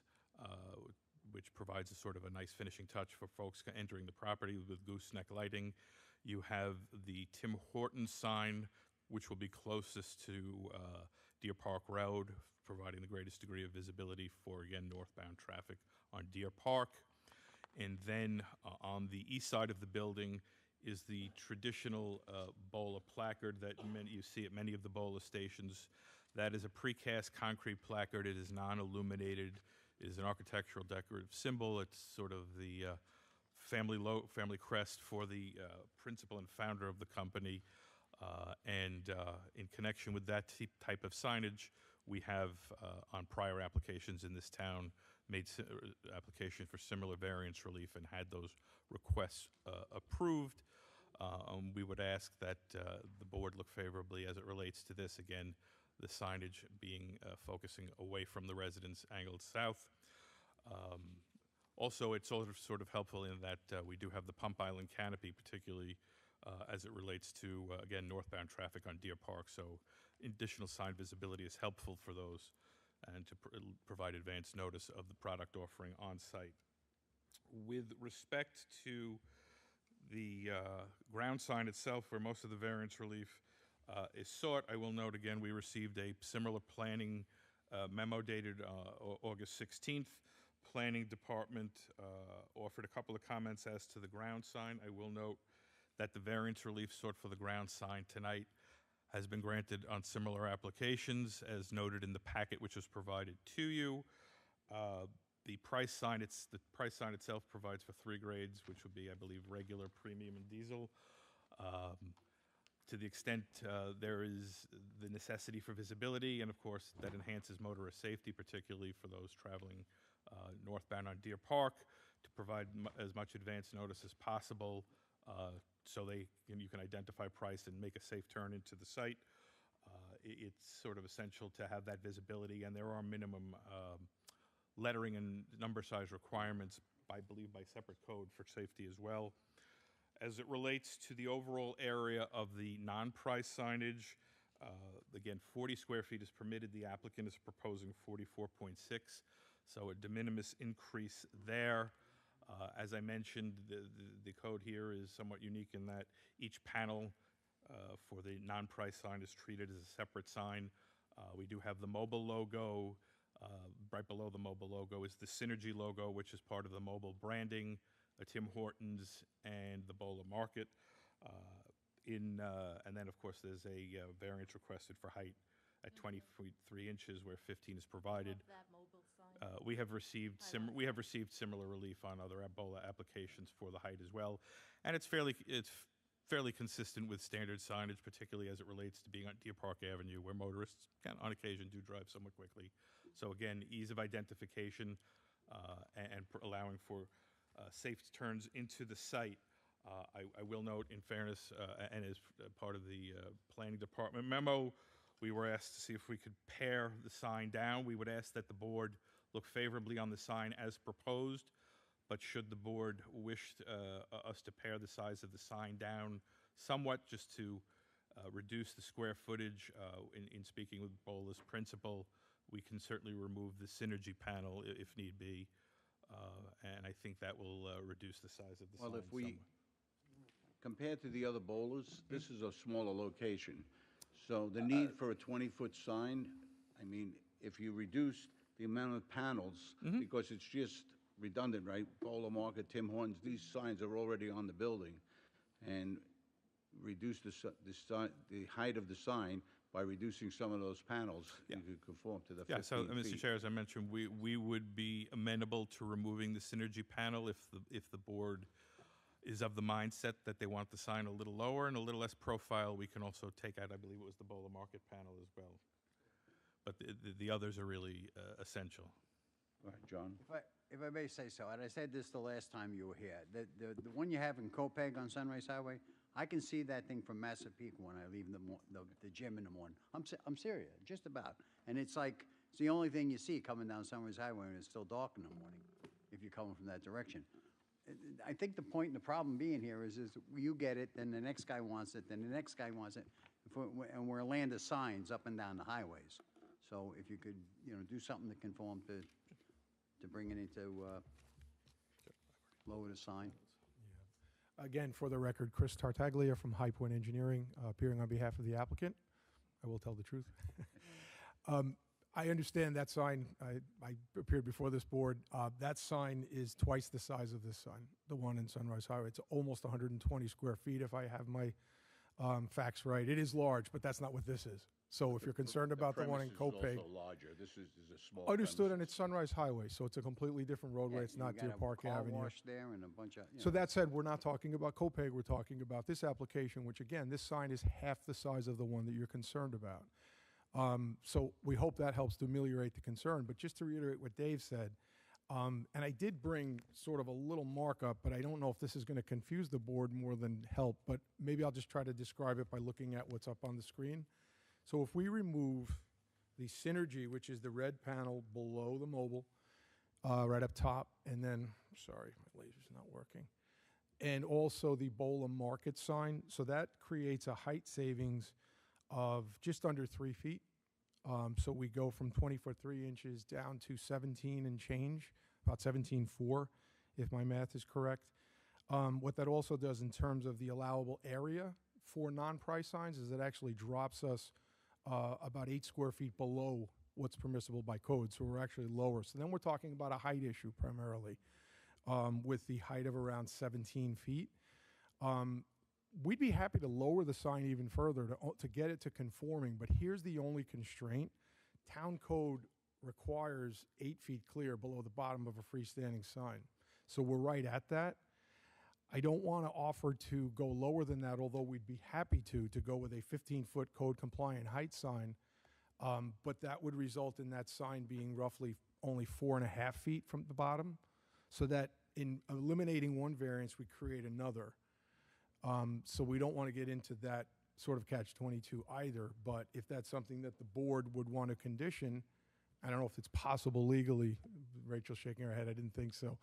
S10: which provides a sort of a nice finishing touch for folks entering the property with gooseneck lighting. You have the Tim Hortons sign, which will be closest to Deer Park Road, providing the greatest degree of visibility for, again, northbound traffic on Deer Park. And then on the east side of the building is the traditional Bola placard that you see at many of the Bola stations. That is a precast concrete placard. It is non-illuminated. It is an architectural decorative symbol. It's sort of the family crest for the principal and founder of the company. And in connection with that type of signage, we have, on prior applications in this town, made application for similar variance relief and had those requests approved. We would ask that the board look favorably as it relates to this. Again, the signage being focusing away from the residence, angled south. Also, it's sort of helpful in that we do have the Pump Island canopy, particularly as it relates to, again, northbound traffic on Deer Park. So additional sign visibility is helpful for those and to provide advance notice of the product offering on site. With respect to the ground sign itself, where most of the variance relief is sought, I will note again we received a similar planning memo dated August 16th. Planning Department offered a couple of comments as to the ground sign. I will note that the variance relief sought for the ground sign tonight has been granted on similar applications, as noted in the packet which was provided to you. The price sign itself provides for 3 grades, which would be, I believe, regular, premium, and diesel. To the extent there is the necessity for visibility, and of course that enhances motorist safety, particularly for those traveling northbound on Deer Park, to provide as much advance notice as possible so you can identify price and make a safe turn into the site. It's sort of essential to have that visibility, and there are minimum lettering and number size requirements, I believe, by separate code for safety as well. As it relates to the overall area of the non-price signage, again, 40 square feet is permitted. The applicant is proposing 44.6, so a de minimis increase there. As I mentioned, the code here is somewhat unique in that each panel for the non-price sign is treated as a separate sign. We do have the mobile logo. Right below the mobile logo is the Synergy logo, which is part of the mobile branding, Tim Hortons, and the Bola Market. And then, of course, there's a variance requested for height at 20 feet 3 inches, where 15 is provided.
S2: That mobile sign.
S10: We have received similar relief on other Ebola applications for the height as well, and it's fairly consistent with standard signage, particularly as it relates to being on Deer Park Avenue, where motorists can, on occasion, do drive somewhat quickly. So again, ease of identification and allowing for safe turns into the site. I will note, in fairness, and as part of the planning department memo, we were asked to see if we could pare the sign down. We would ask that the board look favorably on the sign as proposed, but should the board wish us to pare the size of the sign down somewhat, just to reduce the square footage, in speaking with Bola's principal, we can certainly remove the Synergy panel if need be, and I think that will reduce the size of the sign
S1: Well, if we,
S10: somewhat.
S1: compared to the other bowlers, this is a smaller location. So the need for a 20-foot sign, I mean, if you reduce the amount of panels, because it's just redundant, right? Bola Market, Tim Hortons, these signs are already on the building. And reduce the height of the sign by reducing some of those panels, you could conform to the 15
S10: Yeah, so,
S1: feet.
S10: Mr. Chair, as I mentioned, we would be amenable to removing the Synergy panel if the board is of the mindset that they want the sign a little lower and a little less profile. We can also take out, I believe it was the Bola Market panel as well. But the others are really essential.
S1: All right, John?
S6: If I may say so, and I said this the last time you were here, the one you have in Copeg on Sunrise Highway, I can see that thing from Massapequa when I leave the gym in the morning. I'm serious, just about. And it's like, it's the only thing you see coming down Sunrise Highway when it's still dark in the morning, if you're coming from that direction. I think the point and the problem being here is you get it, then the next guy wants it, then the next guy wants it, and we're a land of signs up and down the highways. So if you could, do something to conform to bring it into, lower the sign.
S16: Again, for the record, Chris Tartaglia from High Point Engineering, appearing on behalf of the applicant. I will tell the truth. I understand that sign. I appeared before this board. That sign is twice the size of this sign, the one in Sunrise Highway. It's almost 120 square feet, if I have my facts right. It is large, but that's not what this is. So if you're concerned about the one in Copeg.
S1: Premise is also larger. This is a small
S16: Understood, and
S1: premises.
S16: it's Sunrise Highway, so it's a completely different roadway. It's not Deer Park
S6: car
S16: Avenue.
S6: wash there and a bunch of,
S16: So that said, we're not talking about Copeg, we're talking about this application, which again, this sign is half the size of the one that you're concerned about. So we hope that helps to ameliorate the concern, but just to reiterate what Dave said, and I did bring sort of a little markup, but I don't know if this is going to confuse the board more than help, but maybe I'll just try to describe it by looking at what's up on the screen. So if we remove the Synergy, which is the red panel below the mobile, right up top, and then, sorry, my laser's not working, and also the Bola Market sign, so that creates a height savings of just under 3 feet. So we go from 20 foot 3 inches down to 17 and change, about 17.4, if my math is correct. What that also does in terms of the allowable area for non-price signs is it actually drops us about 8 square feet below what's permissible by code, so we're actually lower. So then we're talking about a height issue primarily, with the height of around 17 feet. We'd be happy to lower the sign even further to get it to conforming, but here's the only constraint. Town code requires 8 feet clear below the bottom of a freestanding sign. So we're right at that. I don't want to offer to go lower than that, although we'd be happy to go with a 15-foot code compliant height sign, but that would result in that sign being roughly only 4.5 feet from the bottom, so that in eliminating one variance, we create another. So we don't want to get into that sort of catch-22 either, but if that's something that the board would want to condition, I don't know if it's possible legally, Rachel's shaking her head, I didn't think so.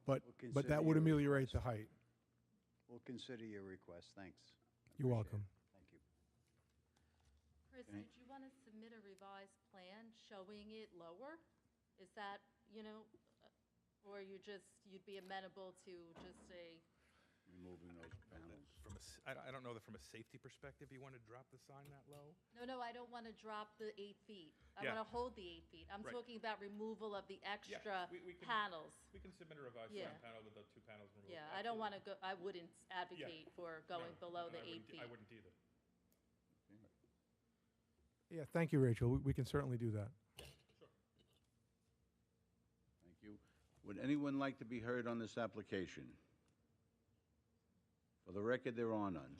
S16: But
S6: consider
S16: that would
S6: your
S16: ameliorate the height.
S6: We'll consider your request. Thanks.
S16: You're
S6: Appreciate
S16: welcome.
S6: it. Thank you.
S2: Chris,
S1: Okay.
S2: did you want to submit a revised plan showing it lower? Is that, or you'd be amenable to just a,
S1: Removing those panels.
S10: I don't know that from a safety perspective, you want to drop the sign that low?
S2: no, I don't want to drop the 8 feet. I
S10: Yeah.
S2: want to hold the 8 feet. I'm
S10: Right.
S2: talking about removal of the extra
S10: we can-
S2: panels.
S10: We can submit a revised
S2: Yeah.
S10: sign panel with the 2 panels removed.
S2: Yeah, I don't want to go, I wouldn't advocate for going
S10: No,
S2: below
S10: and
S2: the
S10: I
S2: 8
S10: wouldn't-
S2: feet.
S10: I wouldn't either.
S16: Yeah, thank you, Rachel. We can certainly do that.
S1: Thank you. Would anyone like to be heard on this application? For the record, there are none.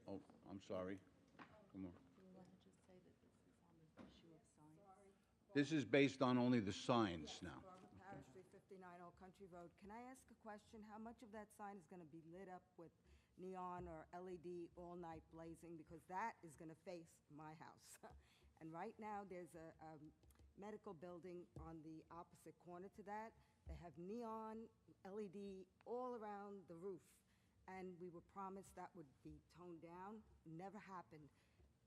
S1: Oh, I'm sorry. Come on. This is based on only the signs now.
S14: Barbara Parish, 359 Old Country Road. Can I ask a question? How much of that sign is going to be lit up with neon or LED all night blazing? Because that is going to face my house. And right now, there's a medical building on the opposite corner to that. They have neon, LED all around the roof. And we were promised that would be toned down. Never happened.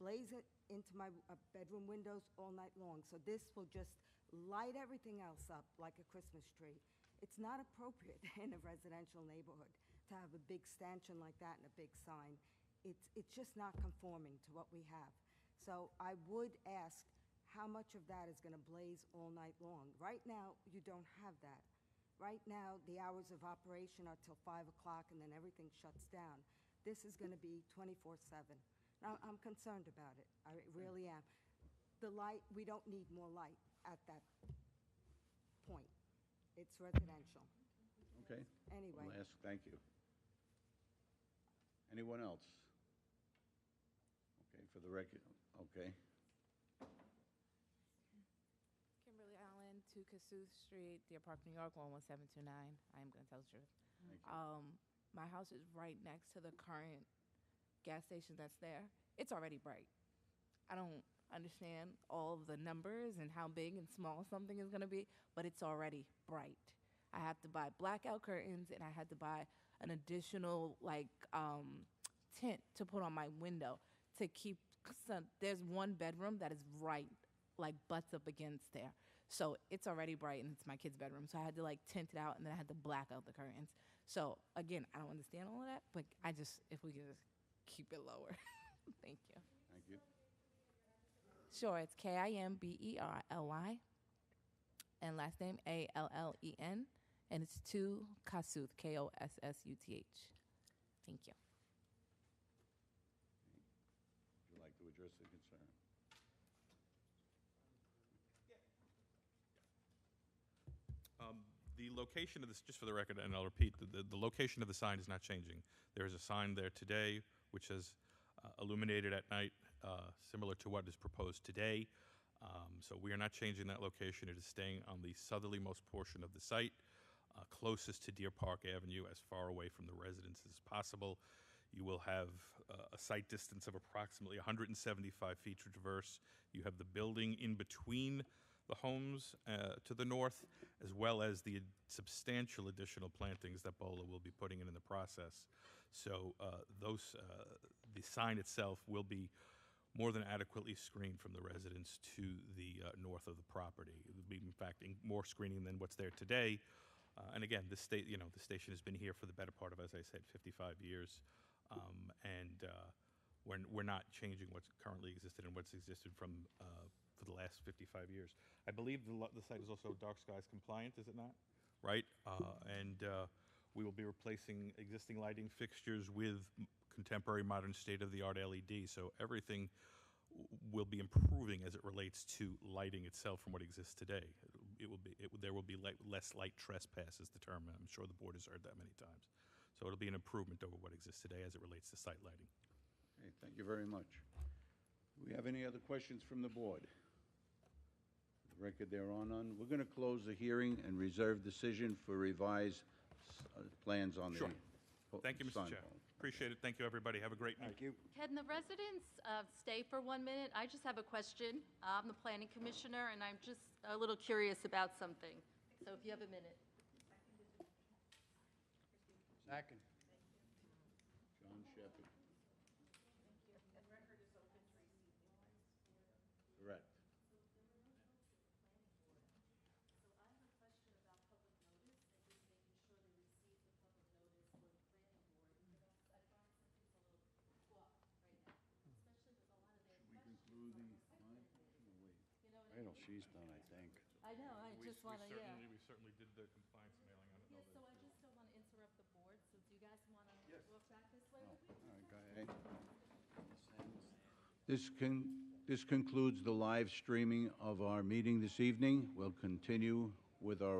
S14: Blaze it into my bedroom windows all night long. So this will just light everything else up like a Christmas tree. It's not appropriate in a residential neighborhood to have a big stanchion like that and a big sign. It's just not conforming to what we have. So I would ask how much of that is going to blaze all night long. Right now, you don't have that. Right now, the hours of operation are till 5 o'clock, and then everything shuts down. This is going to be 24/7. Now, I'm concerned about it. I really am. The light, we don't need more light at that point. It's residential.
S1: Okay.
S14: Anyway.
S1: I'll ask, thank you. Anyone else? Okay, for the record, okay.
S17: Kimberly Allen, 2 Cassuth Street, Deer Park, New York, 11729. I am going to tell the truth.
S1: Thank you.
S17: My house is right next to the current gas station that's there. It's already bright. I don't understand all of the numbers and how big and small something is going to be, but it's already bright. I have to buy blackout curtains, and I had to buy an additional tint to put on my window to keep. There's one bedroom that is right, butts up against there. So it's already bright, and it's my kid's bedroom. So I had to tint it out, and then I had to black out the curtains. So again, I don't understand all of that, but if we could just keep it lower. Thank you.
S1: Thank you.
S17: Sure, it's Kimberly, and last name Allen, and it's 2 Cassuth, Kossuth. Thank you.
S1: Would you like to address the concern?
S10: The location of this, just for the record, and I'll repeat, the location of the sign is not changing. There is a sign there today which is illuminated at night, similar to what is proposed today. So we are not changing that location. It is staying on the southerlymost portion of the site, closest to Deer Park Avenue, as far away from the residences as possible. You will have a site distance of approximately 175 feet to traverse. You have the building in between the homes to the north, as well as the substantial additional plantings that BOLA will be putting in the process. So the sign itself will be more than adequately screened from the residence to the north of the property. It will be, in fact, more screening than what's there today. And again, the station has been here for the better part of, as I said, 55 years. We're not changing what's currently existed and what's existed for the last 55 years. I believe the site is also dark skies compliant, is it not? Right? We will be replacing existing lighting fixtures with contemporary modern state-of-the-art LED. So everything will be improving as it relates to lighting itself from what exists today. There will be less light trespass is the term. I'm sure the board has heard that many times. So it'll be an improvement over what exists today as it relates to site lighting.
S1: Okay, thank you very much. Do we have any other questions from the board? For the record, there are none. We're going to close the hearing and reserve decision for revised plans on the...
S10: Sure. Thank you, Mr.
S1: sign
S10: Chair.
S1: form.
S10: Appreciate it. Thank you, everybody. Have a great night.
S6: Thank you.
S2: Can the residents stay for 1 minute? I just have a question. I'm the planning commissioner, and I'm just a little curious about something. So if you have a minute.
S6: Second.
S1: John Shepherd. Correct.
S6: Wait till she's done, I think.
S2: I know, I just want to, yeah.
S10: We certainly did the compliance mailing on it.
S2: Yeah, so I just don't want to interrupt the board, so do you guys want to walk back this way with me?
S6: All right, go ahead.
S1: This concludes the live streaming of our meeting this evening. We'll continue with our